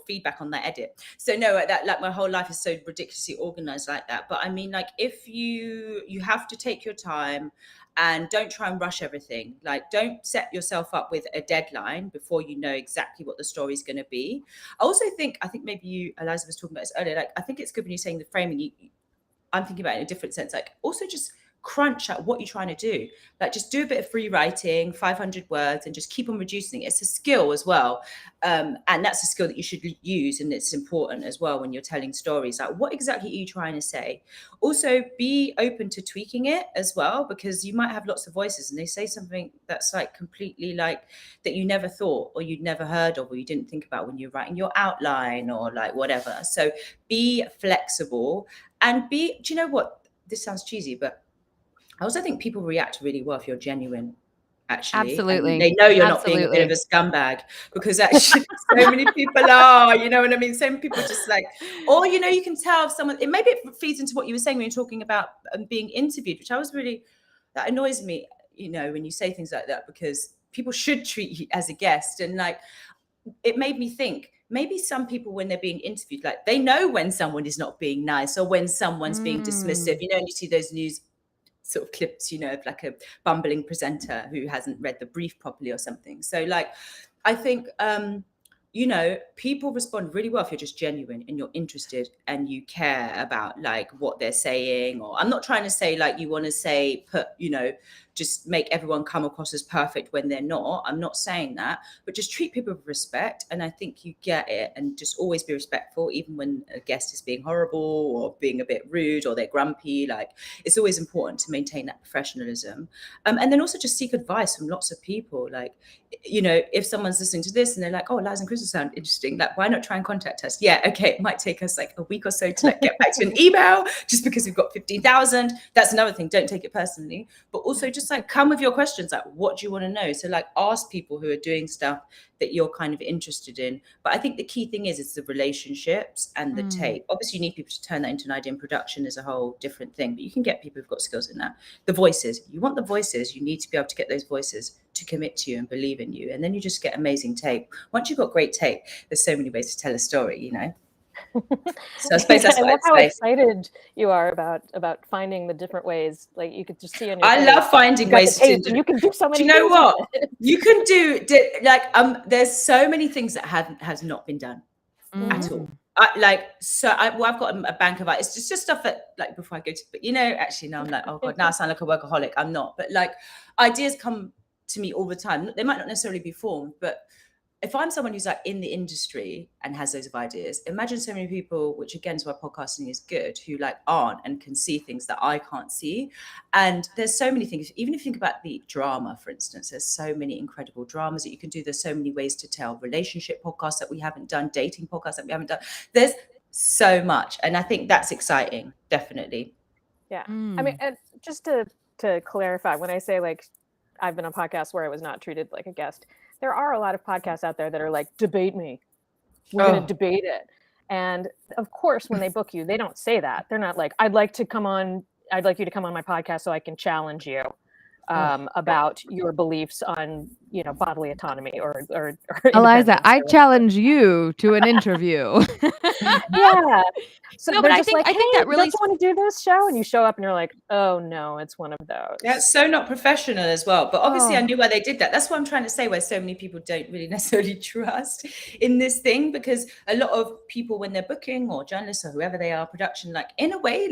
feedback on that edit. So no, that like my whole life is so ridiculously organized like that. But I mean, like, if you have to take your time and don't try and rush everything. Like, don't set yourself up with a deadline before you know exactly what the story is going to be. I think maybe Eliza was talking about this earlier. Like, I think it's good when you're saying the framing, I'm thinking about it in a different sense. Like, also just crunch at what you're trying to do. Like, just do a bit of free writing, 500 words, and just keep on reducing it. It's a skill as well. And that's a skill that you should use. And it's important as well when you're telling stories. Like, what exactly are you trying to say? Also, be open to tweaking it as well, because you might have lots of voices and they say something that's like completely like that you never thought, or you'd never heard of, or you didn't think about when you're writing your outline, or like whatever. So be flexible and do you know what? This sounds cheesy, but I also think people react really well if you're genuine, actually. Absolutely. And they know you're not Absolutely. being a bit of a scumbag, because actually so many people are, you know what I mean? So many people just like, or, you know, you can tell if someone, maybe it feeds into what you were saying when you're talking about being interviewed, which that annoys me, you know, when you say things like that, because people should treat you as a guest. And like, it made me think, maybe some people, when they're being interviewed, like, they know when someone is not being nice or when someone's being dismissive, you know, and you see those news sort of clips, you know, of like a bumbling presenter who hasn't read the brief properly or something. So like, I think, you know, people respond really well if you're just genuine and you're interested and you care about like what they're saying. Or I'm not trying to say like you want to say, you know, just make everyone come across as perfect when they're not. I'm not saying that, but just treat people with respect. And I think you get it, and just always be respectful, even when a guest is being horrible or being a bit rude or they're grumpy. Like, it's always important to maintain that professionalism. And then also just seek advice from lots of people. Like, you know, if someone's listening to this and they're like, oh, Eliza and Chrystal sound interesting, like, why not try and contact us? Yeah, okay, it might take us like a week or so to like get back to an email just because we've got 15,000. That's another thing. Don't take it personally, but also just like come with your questions. Like, what do you want to know? So like ask people who are doing stuff that you're kind of interested in. But I think the key thing is the relationships and the tape. Obviously, you need people to turn that into an idea, and production is a whole different thing, but you can get people who've got skills in that. The voices, you want the voices, you need to be able to get those voices to commit to you and believe in you. And then you just get amazing tape. Once you've got great tape, there's so many ways to tell a story, you know? So I suppose that's I what love I'd how say. excited you are about finding the different ways. Like, you could just see on your I face, love finding you got the ways to tape, do. and you can do so many Do you know things what? with it. You can do like there's so many things that has not been done at all. I've got a bank of it's just stuff that, like, before I go to, but you know, actually now I'm like, oh god, now I sound like a workaholic. I'm not, but like ideas come to me all the time. They might not necessarily be formed, but if I'm someone who's like in the industry and has those ideas, imagine so many people, which again is why podcasting is good, who like aren't and can see things that I can't see. And there's so many things, even if you think about the drama, for instance, there's so many incredible dramas that you can do. There's so many ways to tell relationship podcasts that we haven't done, dating podcasts that we haven't done. There's so much. And I think that's exciting, definitely. Yeah. I mean, and just to clarify, when I say like I've been on podcasts where I was not treated like a guest, there are a lot of podcasts out there that are like, debate me. We're going to debate it. And of course, when they book you, they don't say that. They're not like, I'd like you to come on my podcast so I can challenge you about your beliefs on, you know, bodily autonomy or Eliza, I independence. challenge you to an interview. Yeah. So No, they're but just like, I think hey, that really don't you want to do this show? And you show up and you're like, oh no, it's one of those. That's so not professional as well. But obviously I knew why they did that. That's what I'm trying to say, where so many people don't really necessarily trust in this thing, because a lot of people, when they're booking, or journalists or whoever they are, production, like in a way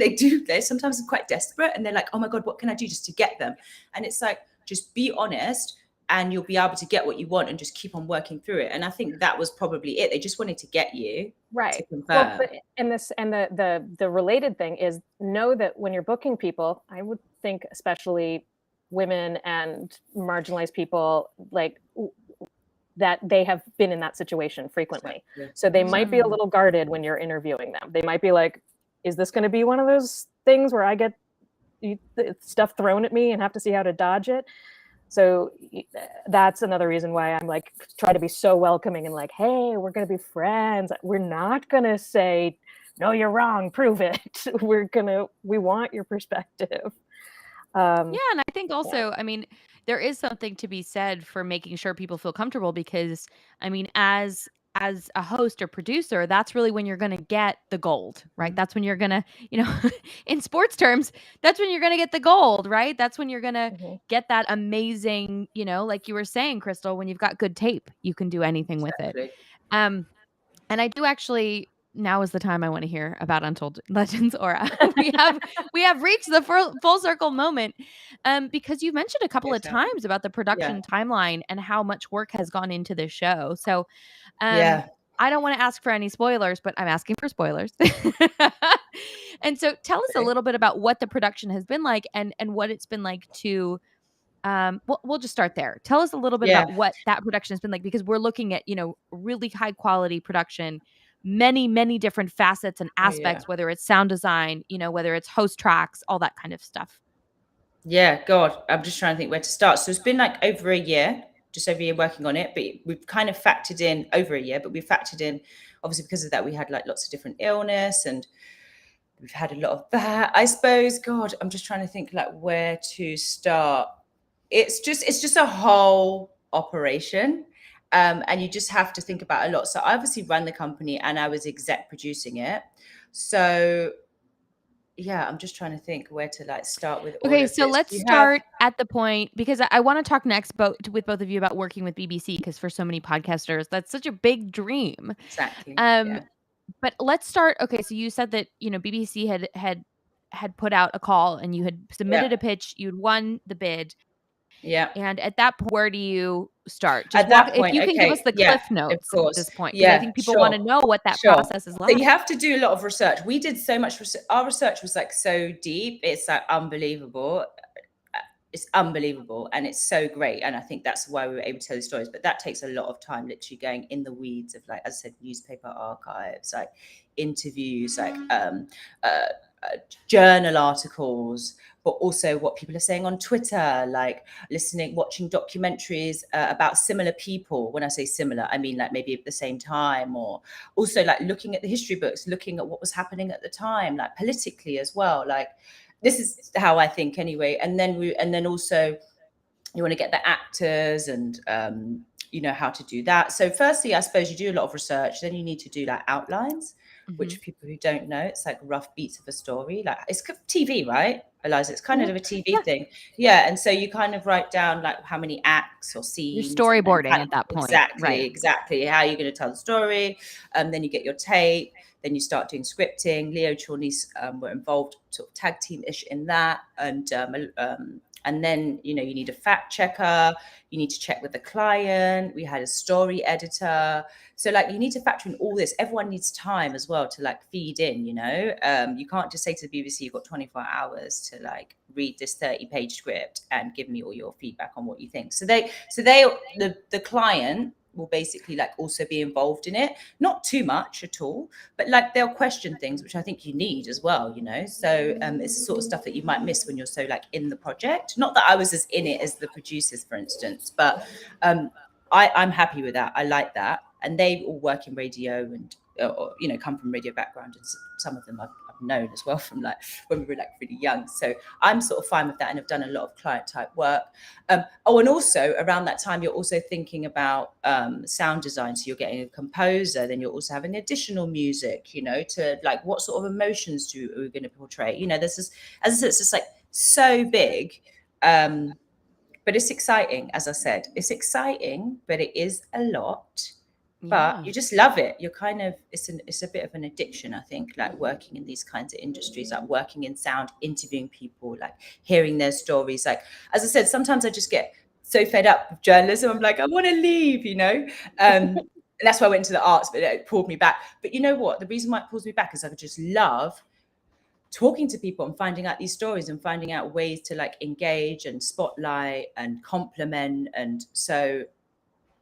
they're sometimes quite desperate, and they're like, oh my God, what can I do just to get them? And it's like, just be honest and you'll be able to get what you want, and just keep on working through it. And I think that was probably it. They just wanted to get you to confirm. Well, and the related thing is, know that when you're booking people, I would think especially women and marginalized people, like that they have been in that situation frequently. Exactly. So they might be a little guarded when you're interviewing them. They might be like, is this going to be one of those things where I get stuff thrown at me and have to see how to dodge it? So that's another reason why I'm like, try to be so welcoming and like, hey, we're going to be friends. We're not going to say, no, you're wrong, prove it. We want your perspective. Yeah, and I think also, I mean, there is something to be said for making sure people feel comfortable, because, I mean, as a host or producer, that's really when you're going to get the gold, right? That's when you're going to, you know, in sports terms, that's when you're going to get the gold, right? That's when you're going to get that amazing, you know, like you were saying, Chrystal, when you've got good tape, you can do anything with it. And I do actually, now is the time I want to hear about Untold Legends, Aura. we have reached the full circle moment, because you've mentioned a couple of times about the production timeline and how much work has gone into this show. So I don't want to ask for any spoilers, but I'm asking for spoilers. And so tell us a little bit about what the production has been like, and what it's been like to we'll just start there. Tell us a little bit about what that production has been like, because we're looking at, you know, really high quality production, many different facets and aspects, whether it's sound design, you know, whether it's host tracks, all that kind of stuff. Yeah, God, I'm just trying to think where to start. So it's been like just over a year working on it, but we've kind of factored in over a year, but we factored in, obviously because of that, we had like lots of different illness, and we've had a lot of that, I suppose. God, I'm just trying to think like where to start. It's just a whole operation. And you just have to think about a lot. So I obviously run the company and I was exec producing it. So yeah, I'm just trying to think where to like start with all of this. So let's start at the point, because I want to talk next with both of you about working with BBC, because for so many podcasters, that's such a big dream. Exactly. But let's start. Okay, so you said that, you know, BBC had put out a call and you had submitted a pitch, you'd won the bid. Yeah. And at that point, where do you start? Just At that if point, you can give us okay, the yeah, cliff of notes at course. this point, because I Yeah, think people want to know what that sure. process is So like. you have to do a lot of research. We did so much research. Our research was like so deep. It's like unbelievable. It's unbelievable, and it's so great. And I think that's why we were able to tell the stories. But that takes a lot of time, literally going in the weeds of, like, as I said, newspaper archives, like interviews, like journal articles, but also what people are saying on Twitter, like watching documentaries about similar people. When I say similar, I mean like maybe at the same time, or also like looking at the history books, looking at what was happening at the time, like politically as well. Like, this is how I think anyway. And then also you want to get the actors and you know how to do that. So firstly, I suppose you do a lot of research. Then you need to do like outlines, which people who don't know, it's like rough beats of a story. Like, it's TV, right, Eliza? It's kind of a TV thing. Yeah. And so you kind of write down like how many acts or scenes. You're storyboarding at that point. Exactly. How you're going to tell the story. Then you get your tape. Then you start doing scripting. Leo Chorney's were involved, sort of tag team-ish in that. And then, you know, you need a fact checker. You need to check with the client. We had a story editor. So like, you need to factor in all this. Everyone needs time as well to like feed in, you know. You can't just say to the BBC, you've got 24 hours to like read this 30-page script and give me all your feedback on what you think. So the client will basically like also be involved in it, not too much at all, but like they'll question things, which I think you need as well, you know. So it's the sort of stuff that you might miss when you're so like in the project. Not that I was as in it as the producers, for instance, but I'm happy with that. I like that. And they all work in radio and you know, come from radio background, and some of them I've known as well from like when we were like really young. So I'm sort of fine with that, and I've done a lot of client type work. And also around that time, you're also thinking about sound design. So you're getting a composer, then you're also having additional music, you know, to like what sort of emotions are we going to portray? You know, this is, as I said, it's just like so big. But it's exciting, as I said. It's exciting, but it is a lot. But you just love it. You're kind of, it's a bit of an addiction, I think, like working in these kinds of industries, like working in sound, interviewing people, like hearing their stories. Like, as I said, sometimes I just get so fed up with journalism. I'm like, I want to leave, you know? And that's why I went into the arts, but it pulled me back. But you know what? The reason why it pulls me back is I just love talking to people and finding out these stories and finding out ways to like engage and spotlight and compliment. And so,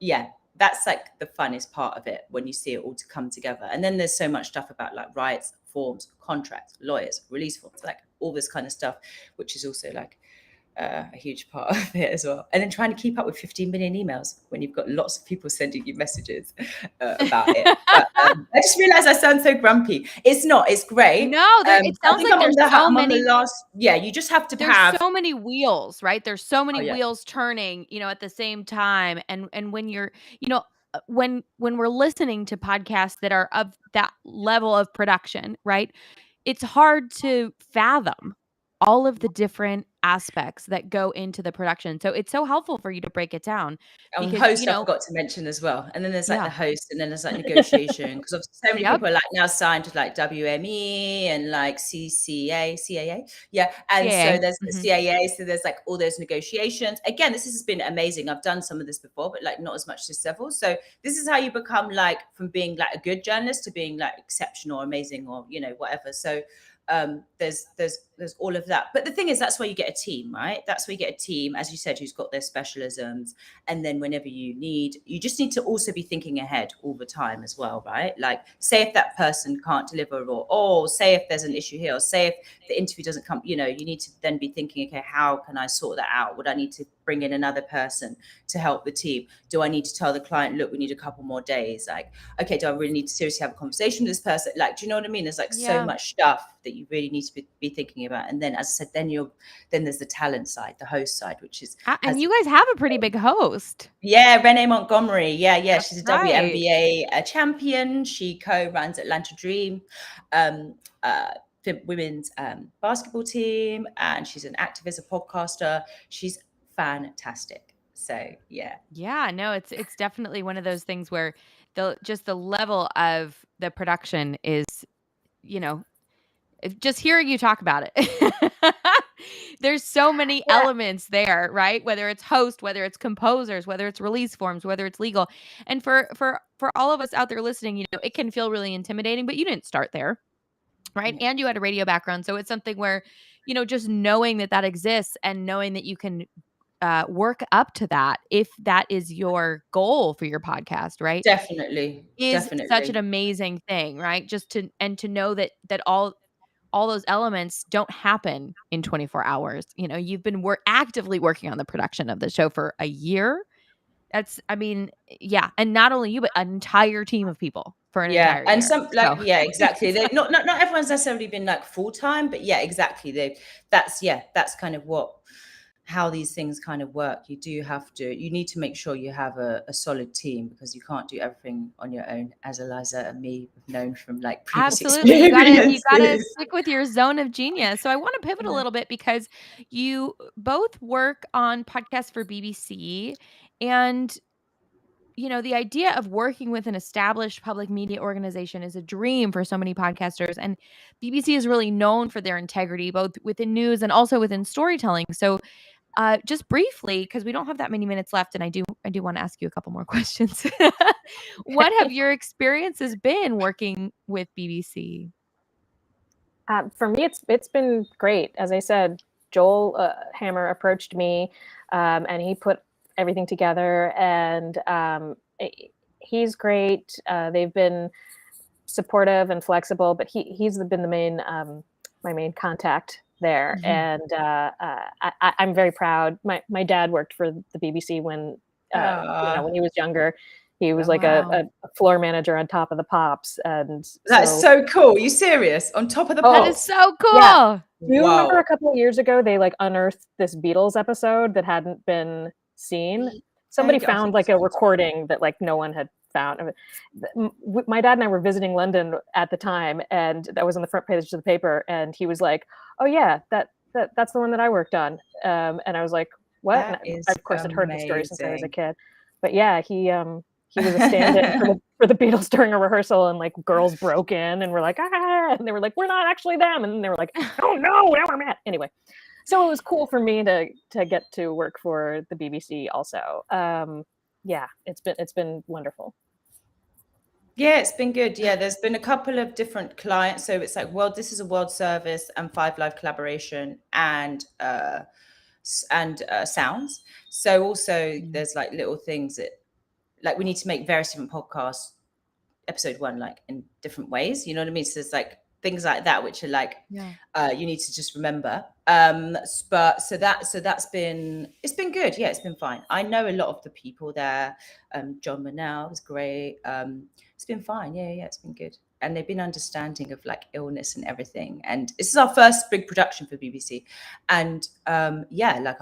yeah, that's like the funnest part of it, when you see it all to come together. And then there's so much stuff about like rights, forms, contracts, lawyers, release forms, like all this kind of stuff, which is also like a huge part of it as well. And then trying to keep up with 15 million emails when you've got lots of people sending you messages about it. But I just realized I sound so grumpy. It's not, it's great. No, it sounds like there's so many. Yeah, you just have to There's so many wheels, right? There's so many Oh, yeah. wheels turning, you know, at the same time. And when you're, you know, when we're listening to podcasts that are of that level of production, right? It's hard to fathom all of the different aspects that go into the production. So it's so helpful for you to break it down. And Because, host, you know, I forgot to mention as well. And then there's like Yeah. the host, and then there's like negotiation, because obviously so many people are like now signed to like WME and like CAA. Yeah. And CAA. so there's the CAA. So there's like all those negotiations. Again, this has been amazing. I've done some of this before, but like not as much as several. So this is how you become like from being like a good journalist to being like exceptional, amazing, or, you know, whatever. So there's all of that. But the thing is, that's where you get a team, right? That's where you get a team, as you said, who's got their specialisms. And then whenever you just need to also be thinking ahead all the time as well, right? Like, say if that person can't deliver, or say if there's an issue here, or say if the interview doesn't come, you know, you need to then be thinking, okay, how can I sort that out? Would I need to bring in another person to help the team? Do I need to tell the client, look, we need a couple more days? Like, okay, do I really need to seriously have a conversation with this person? Like, do you know what I mean? There's like so much stuff that you really need to be thinking about. And then, as I said, then there's the talent side, the host side, which is, and you guys have a pretty big host. Yeah, Renee Montgomery. Yeah, That's she's a right. WNBA champion. She co-runs Atlanta Dream, women's basketball team, and she's an activist, a podcaster. She's fantastic. So yeah, no, it's definitely one of those things where the level of the production is, you know, just hearing you talk about it There's so many elements there, right? Whether it's host, whether it's composers, whether it's release forms, whether it's legal. And for all of us out there listening, it can feel really intimidating, but you didn't start there, right? And you had a radio background, so it's something where, just knowing that exists and knowing that you can work up to that if that is your goal for your podcast, right? Definitely. Is such an amazing thing, right? Just to know that all those elements don't happen in 24 hours. You've been actively working on the production of the show for a year. Yeah. And not only you, but an entire team of people for an entire and year. some exactly. They not everyone's necessarily been like full-time, but yeah, exactly. That's kind of how these things kind of work. You need to make sure you have a solid team, because you can't do everything on your own, as Eliza and me have known from like previous Absolutely. You experiences. gotta stick with your zone of genius. So I want to pivot a little bit, because you both work on podcasts for BBC, and the idea of working with an established public media organization is a dream for so many podcasters. And BBC is really known for their integrity, both within news and also within storytelling. So just briefly, because we don't have that many minutes left, and I do want to ask you a couple more questions. What have your experiences been working with BBC? For me, it's been great. As I said, Joel Hammer approached me, and he put everything together, and he's great. They've been supportive and flexible, but he's been the main my main contact there. And I'm very proud. My dad worked for the BBC when when he was younger. He was a floor manager on Top of the Pops, and that's so cool. Are you serious? On Top of the Pops? That is so cool. Yeah. Do you remember a couple of years ago they unearthed this Beatles episode that hadn't been seen? Somebody found a recording that no one had found. My dad and I were visiting London at the time, and that was on the front page of the paper, and he was like, "Oh yeah, that's the one that I worked on." And I was like, "What?" I, of course, had heard the story since I was a kid, but yeah, he was a stand-in for the Beatles during a rehearsal, and girls broke in and were like, "Ah!" and they were like, "We're not actually them," and then they were like, "Oh no, now we're mad." Anyway, so it was cool for me to get to work for the BBC also. Yeah, it's been wonderful. Yeah, it's been good. Yeah, there's been a couple of different clients. So it's this is a world service and 5 Live collaboration and sounds. So also there's little things that we need to make various different podcasts, episode 1, in different ways. You know what I mean? So there's things like that, which are you need to just remember. But so that's been, it's been good. Yeah, it's been fine. I know a lot of the people there. John Manel was great. It's been fine. Yeah, it's been good. And they've been understanding of illness and everything. And this is our first big production for BBC. And I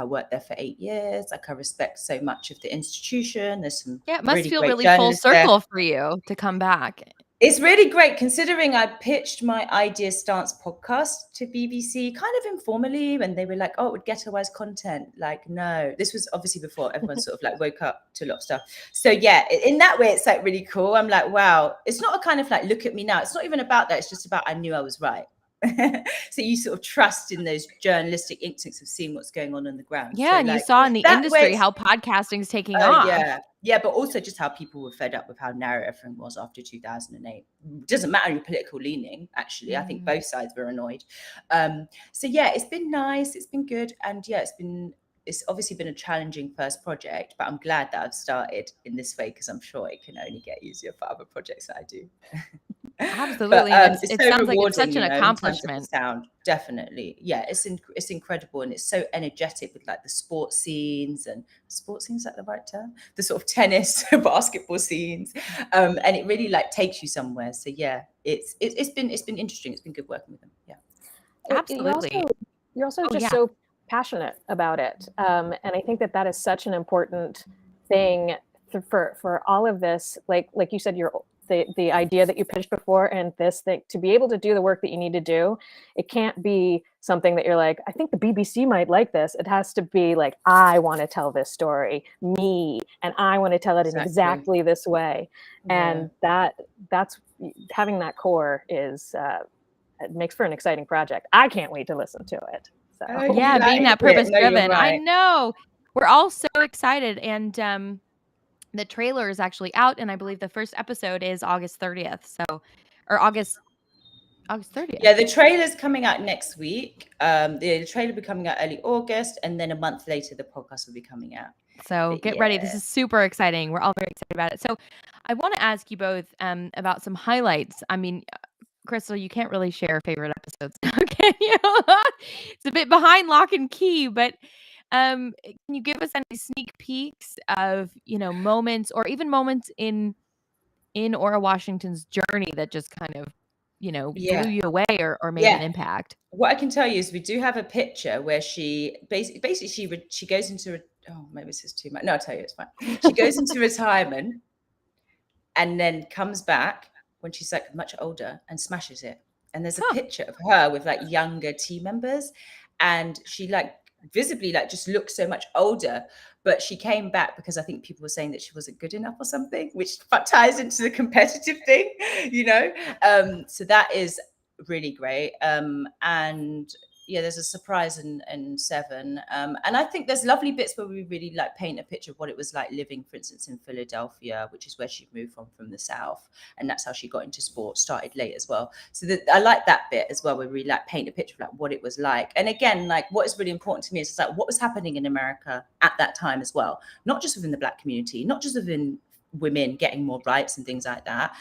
worked there for 8 years. I respect so much of the institution. There's some it must really feel great really full journalists circle there for you to come back. It's really great, considering I pitched my Idea Stance podcast to BBC kind of informally, when they were like, "Oh, it would ghettoise content." No, this was obviously before everyone sort of woke up to a lot of stuff. So yeah, in that way, it's really cool. I'm like, wow, it's not a kind of look at me now. It's not even about that. It's just about, I knew I was right. So you sort of trust in those journalistic instincts of seeing what's going on the ground. Yeah, so, and you saw in the industry how podcasting is taking off. Yeah, but also just how people were fed up with how narrow everything was after 2008. It doesn't matter your political leaning, actually. I think both sides were annoyed. So yeah, it's been nice. It's been good. And yeah, it's obviously been a challenging first project, but I'm glad that I've started in this way, because I'm sure it can only get easier for other projects that I do. Absolutely. But, it sounds like it's such an accomplishment. Sound, definitely. Yeah, it's incredible, and it's so energetic with the sports scenes, and sports scenes, is that the right term? The sort of tennis, basketball scenes, and it really takes you somewhere. So yeah, it's been interesting. It's been good working with them. Yeah, absolutely. You're also just so passionate about it, and I think that is such an important thing for all of this. Like you said, the idea that you pitched before, and this thing, to be able to do the work that you need to do, it can't be something that you're like, I think the BBC might like this. It has to be I want to tell this story, me, and I want to tell it in exactly this way. And that's having that core is it makes for an exciting project. I can't wait to listen to it. So Oh, you Yeah, being that liked it. purpose No, you're driven. I right. know. We're all so excited. And the trailer is actually out, and I believe the first episode is August 30th. So, or August 30th. Yeah, the trailer's coming out next week. The trailer will be coming out early August, and then a month later, the podcast will be coming out. So But get ready. yeah. This is super exciting. We're all very excited about it. So I want to ask you both about some highlights. I mean, Chrystal, you can't really share favorite episodes now, can you? It's a bit behind lock and key, but can you give us any sneak peeks of, moments or even moments in Ora Washington's journey that just kind of, blew Yeah. you away or made an Yeah. impact? What I can tell you is we do have a picture where she basically she goes into oh, maybe this is too much. No, I'll tell you, it's fine. She goes into retirement and then comes back when she's like much older and smashes it. And there's a picture of her with like younger team members, and she like visibly like just looks so much older. But she came back because I think people were saying that she wasn't good enough or something, which ties into the competitive thing, you know. So that is really great. And yeah, there's a surprise in 7. And I think there's lovely bits where we really like paint a picture of what it was like living, for instance, in Philadelphia, which is where she moved from the South. And that's how she got into sport, started late as well. So I like that bit as well, where we like paint a picture of like what it was like. And again, like what is really important to me is like what was happening in America at that time as well, not just within the Black community, not just within women getting more rights and things like that.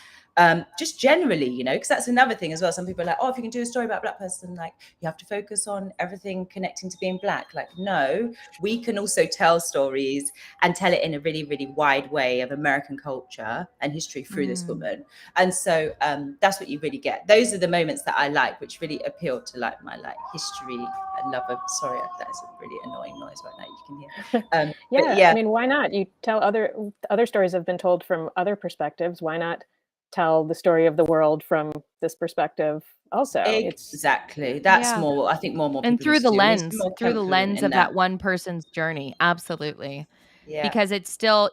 Just generally, because that's another thing as well. Some people are like, oh, if you can do a story about a Black person, like you have to focus on everything connecting to being Black. Like, no, we can also tell stories and tell it in a really, really wide way of American culture and history through this woman. And so that's what you really get. Those are the moments that I like, which really appeal to like my like history and love of. Sorry, that is a really annoying noise right now. You can hear. yeah, I mean, why not? You tell other stories have been told from other perspectives. Why not tell the story of the world from this perspective also? Exactly. That's more, I think more And people through need to the do. We need to be lens, more confident in of that. that one person's journey. Absolutely. Yeah. Because it's still,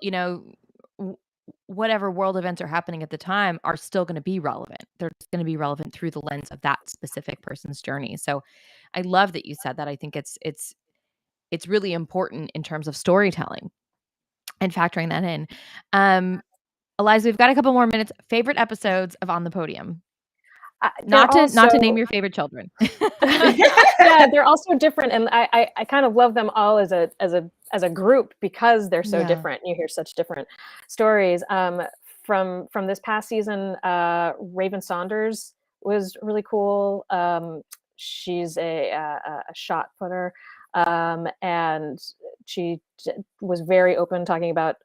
whatever world events are happening at the time are still going to be relevant. They're going to be relevant through the lens of that specific person's journey. So I love that you said that. I think it's really important in terms of storytelling and factoring that in. Eliza, we've got a couple more minutes. Favorite episodes of On the Podium? Not to name your favorite children. Yeah, they're all so different, and I kind of love them all as a group because they're so different. You hear such different stories. From this past season, Raven Saunders was really cool. She's a shot putter, and she was very open talking about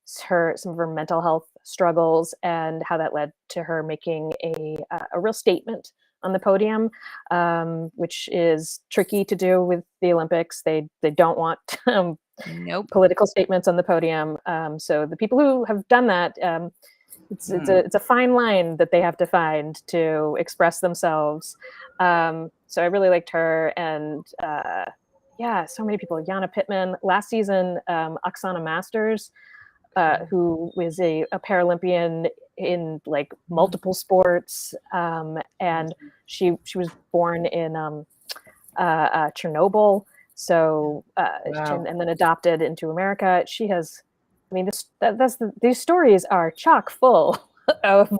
some of her mental health struggles and how that led to her making a real statement on the podium, which is tricky to do with the Olympics. They don't want political statements on the podium. So the people who have done that, it's a fine line that they have to find to express themselves. So I really liked her, and yeah, so many people. Yana Pittman last season, Oksana Masters, who was a Paralympian in like multiple sports, and she was born in Chernobyl, so and then adopted into America. She has, I mean, these stories are chock full of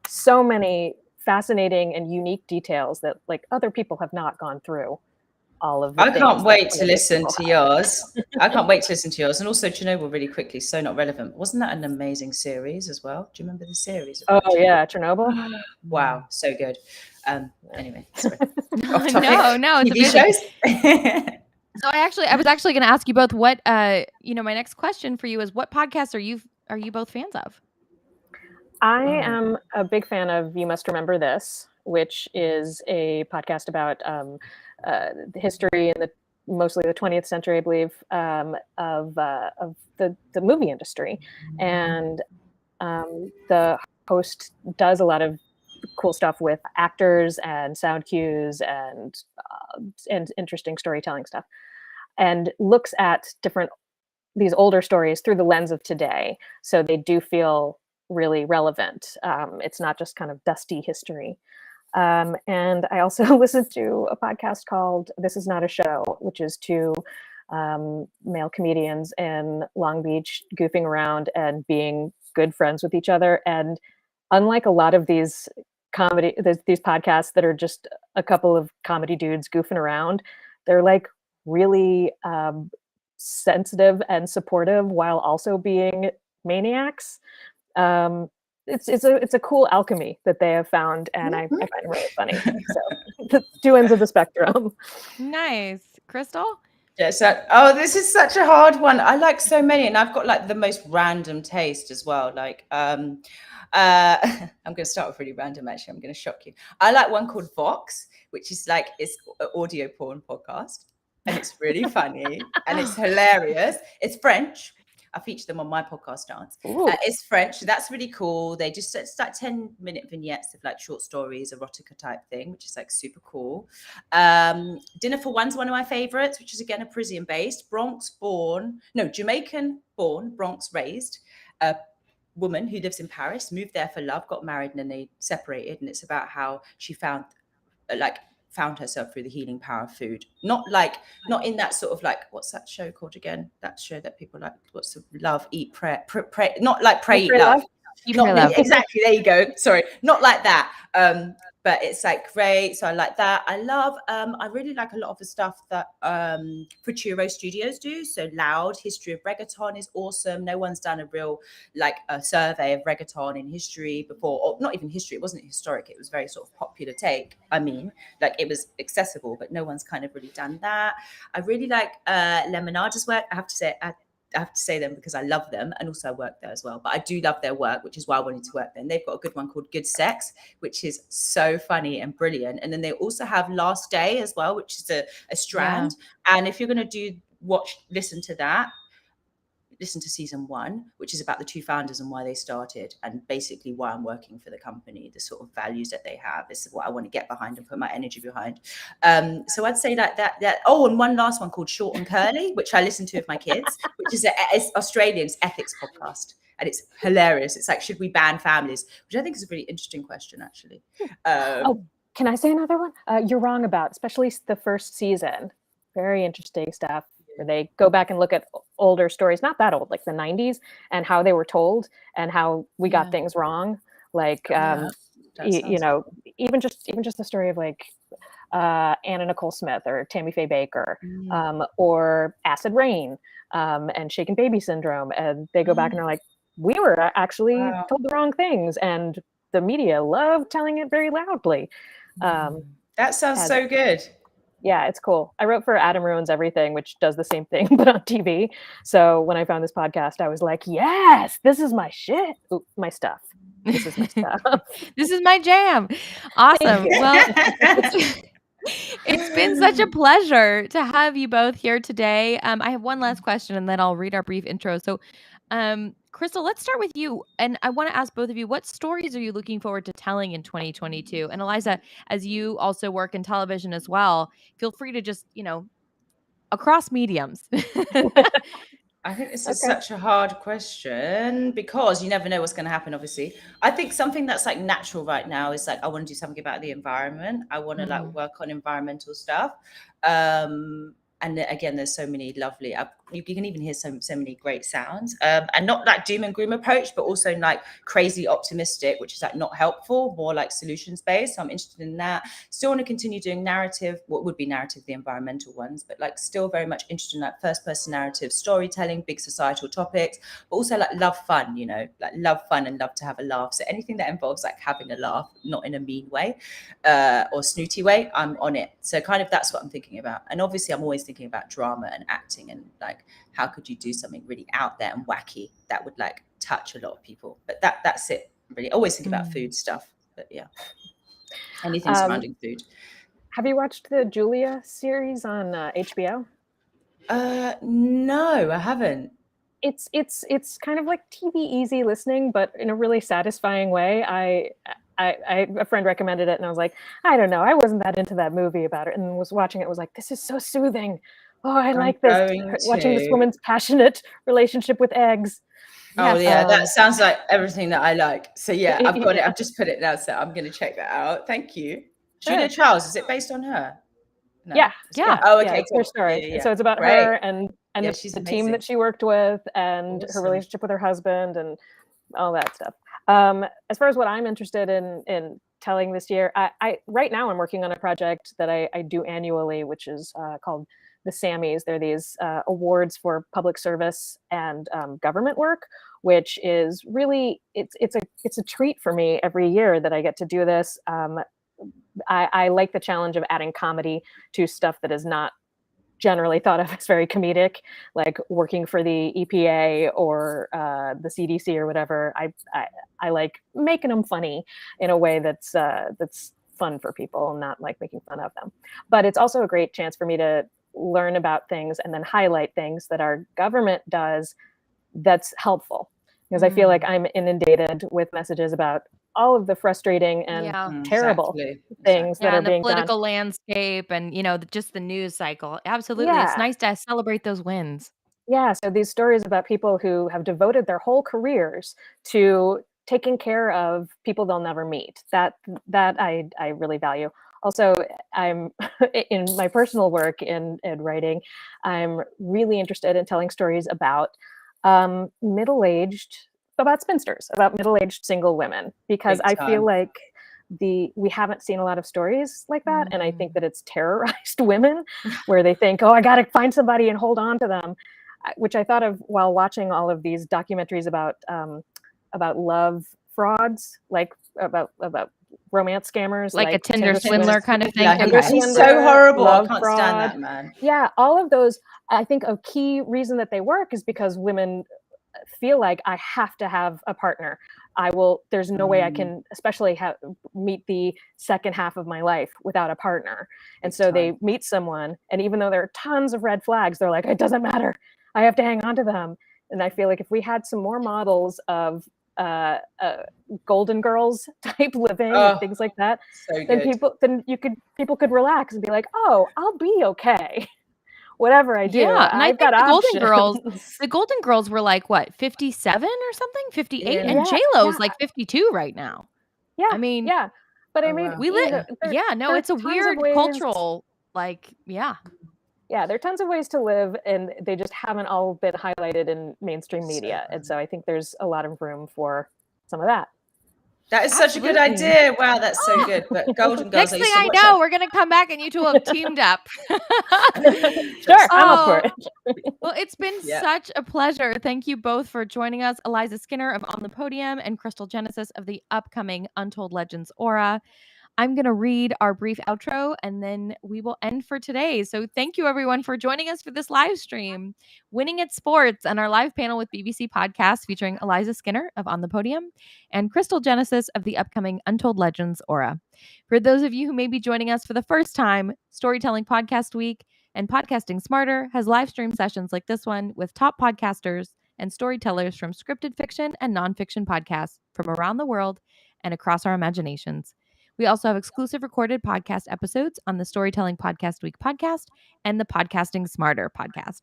so many fascinating and unique details that like other people have not gone through. All of the I can't wait to listen to yours. I can't wait to listen to yours. And also Chernobyl, really quickly, so not relevant. Wasn't that an amazing series as well? Do you remember the series? Oh yeah, Chernobyl. Wow, so good. Anyway, sorry. No, it's TV shows. So I was actually going to ask you both what my next question for you is, what podcasts are you both fans of? I am a big fan of You Must Remember This, which is a podcast about the history in mostly the 20th century, I believe, of the movie industry. And the host does a lot of cool stuff with actors and sound cues and interesting storytelling stuff, and looks at these older stories through the lens of today. So they do feel really relevant. It's not just kind of dusty history. And I also listened to a podcast called This Is Not a Show, which is two male comedians in Long Beach goofing around and being good friends with each other. And unlike a lot of these these podcasts that are just a couple of comedy dudes goofing around, they're like really sensitive and supportive while also being maniacs. It's a cool alchemy that they have found, and I find it really funny. So the two ends of the spectrum. Nice. Chrystal? Yeah, so this is such a hard one. I like so many, and I've got like the most random taste as well. Like, I'm going to start with really random. Actually, I'm going to shock you. I like one called Vox, which is like it's an audio porn podcast, and it's really funny and it's hilarious. It's French. I feature them on my podcast dance. It's French. That's really cool. It's like 10-minute vignettes of like short stories, erotica type thing, which is like super cool. Dinner for One's one of my favorites, which is again a Parisian based, Jamaican born, Bronx raised, woman who lives in Paris, moved there for love, got married, and then they separated. And it's about how she found herself through the healing power of food. Not in that sort of like, what's that show called again? That show that people like, what's the Love, Eat, Pray, not like Pray, Eat, Love. Exactly, there you go. Sorry, not like that. But it's like great. So I like that. I really like a lot of the stuff that Futuro Studios do. So Loud, History of Reggaeton is awesome. No one's done a real a survey of reggaeton in history before, or not even history. It wasn't historic. It was very sort of popular take. I mean, like it was accessible, but no one's kind of really done that. I really like Lemonade's work. I have to say them because I love them, and also I work there as well. But I do love their work, which is why I wanted to work there. And they've got a good one called Good Sex, which is so funny and brilliant. And then they also have Last Day as well, which is a strand. Yeah. And if you're going to listen to season 1, which is about the two founders and why they started, and basically why I'm working for the company, the sort of values that they have. This is what I want to get behind and put my energy behind. So I'd say like that. Oh, and one last one called Short and Curly, which I listen to with my kids, which is it's Australian's ethics podcast. And it's hilarious. It's like, should we ban families? Which I think is a really interesting question, actually. Can I say another one? You're wrong about, especially the first season. Very interesting stuff. Where they go back and look at older stories, not that old, like the 90s, and how they were told and how we got things wrong. Like, even just the story of like Anna Nicole Smith or Tammy Faye Baker, or Acid Rain, and Shaken Baby Syndrome. And they go back and are like, we were actually told the wrong things, and the media loved telling it very loudly. That sounds so good. Yeah, it's cool. I wrote for Adam Ruins Everything, which does the same thing, but on TV. So when I found this podcast, I was like, yes, this is my shit. Ooh, my stuff. This is my stuff. This is my jam. Awesome. Well, it's been such a pleasure to have you both here today. I have one last question, and then I'll read our brief intro. So, Chrystal, let's start with you. And I want to ask both of you, what stories are you looking forward to telling in 2022? And Eliza, as you also work in television as well, feel free to just, across mediums. I think this is such a hard question because you never know what's going to happen, obviously. I think something that's like natural right now is like, I want to do something about the environment. I want to like work on environmental stuff. And again, there's so many lovely, you can even hear so many great sounds, and not like doom and gloom approach, but also like crazy optimistic, which is like not helpful, more like solutions based. So I'm interested in that. Still want to continue doing narrative, what would be narrative, the environmental ones, but like still very much interested in like first person narrative, storytelling, big societal topics, but also like love fun, like love fun and love to have a laugh. So anything that involves like having a laugh, not in a mean way or snooty way, I'm on it. So kind of that's what I'm thinking about. And obviously I'm always thinking about drama and acting and like, how could you do something really out there and wacky that would like touch a lot of people? But that's it, really. Always think about food stuff, but yeah, anything surrounding food. Have you watched the Julia series on HBO? No, I haven't. It's kind of like TV easy listening, but in a really satisfying way. A friend recommended it, and I was like, I don't know, I wasn't that into that movie about it, and was watching it, was like, this is so soothing. Oh, I like this. Watching this woman's passionate relationship with eggs. Oh Yes. yeah, that sounds like everything that I like. So yeah, I've got it. I've just put it now, so I'm going to check that out. Thank you. Julia Sure. Charles, is it based on her? No. Yeah, Yeah. Oh, yeah, okay, it's her cool. story. Yeah. So it's about Great. her and Yeah, she's the team amazing. that she worked with and her Awesome. relationship with her husband and all that stuff. As far as what I'm interested in telling this year, I right now I'm working on a project that I do annually, which is called the Sammys. They're these awards for public service and government work, which is really it's a treat for me every year that I get to do this. I like the challenge of adding comedy to stuff that is not generally thought of as very comedic, like working for the EPA or the CDC or whatever. I like making them funny in a way that's fun for people, not like making fun of them. But it's also a great chance for me to learn about things and then highlight things that our government does that's helpful, because I feel like I'm inundated with messages about all of the frustrating and terrible things that are and the being done. political landscape and, just the news cycle. Absolutely. It's Yeah. nice to celebrate those wins. Yeah, so these stories about people who have devoted their whole careers to taking care of people they'll never meet. That I really value. Also, I'm in my personal work in writing, I'm really interested in telling stories about middle-aged, about spinsters, about middle-aged single women, because Big I feel time. like we haven't seen a lot of stories like that, and I think that it's terrorized women where they think, oh, I got to find somebody and hold on to them, which I thought of while watching all of these documentaries about love frauds, like about romance scammers, Like a Tinder Swindler. swindler kind of thing. Yeah, Okay. he's so horrible. I Love can't fraud. stand that man. Yeah, all of those. I think a key reason that they work is because women feel like I have to have a partner. There's no way I can, especially meet the second half of my life without a partner. And so they meet someone, and even though there are tons of red flags, they're like, it doesn't matter. I have to hang on to them. And I feel like if we had some more models of Golden Girls type living and things like that, so then good. people could relax and be like, oh, I'll be okay. Whatever I do, Yeah, and I I've think got the Golden Girls were like what, 57 or something, 58, Yeah. and J-Lo's like 52 right now. Yeah, I mean, yeah, but I mean, wow. we live. Yeah, no, it's a tons of weird ways- cultural, like, yeah. Yeah, there are tons of ways to live, and they just haven't all been highlighted in mainstream media. And so I think there's a lot of room for some of that. That is such a good idea. Wow, that's so good. But Golden Girls, Next thing I know, we're gonna come back and you two have teamed up. Sure, I'm up for it. Well, it's been such a pleasure. Thank you both for joining us. Eliza Skinner of On the Podium and Chrystal Genesis of the upcoming Untold Legends Aura. I'm going to read our brief outro and then we will end for today. So thank you everyone for joining us for this live stream, Winning at Sports, and our live panel with BBC Podcast featuring Eliza Skinner of On the Podium and Chrystal Genesis of the upcoming Untold Legends Aura. For those of you who may be joining us for the first time, Storytelling Podcast Week and Podcasting Smarter has live stream sessions like this one with top podcasters and storytellers from scripted fiction and nonfiction podcasts from around the world and across our imaginations. We also have exclusive recorded podcast episodes on the Storytelling Podcast Week podcast and the Podcasting Smarter podcast.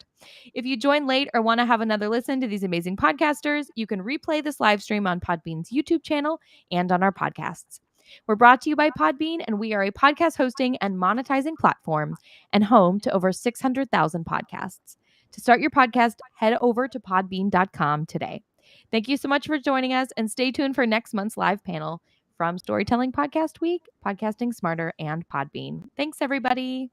If you join late or want to have another listen to these amazing podcasters, you can replay this live stream on Podbean's YouTube channel and on our podcasts. We're brought to you by Podbean, and we are a podcast hosting and monetizing platform and home to over 600,000 podcasts. To start your podcast, head over to podbean.com today. Thank you so much for joining us, and stay tuned for next month's live panel from Storytelling Podcast Week, Podcasting Smarter, and Podbean. Thanks, everybody.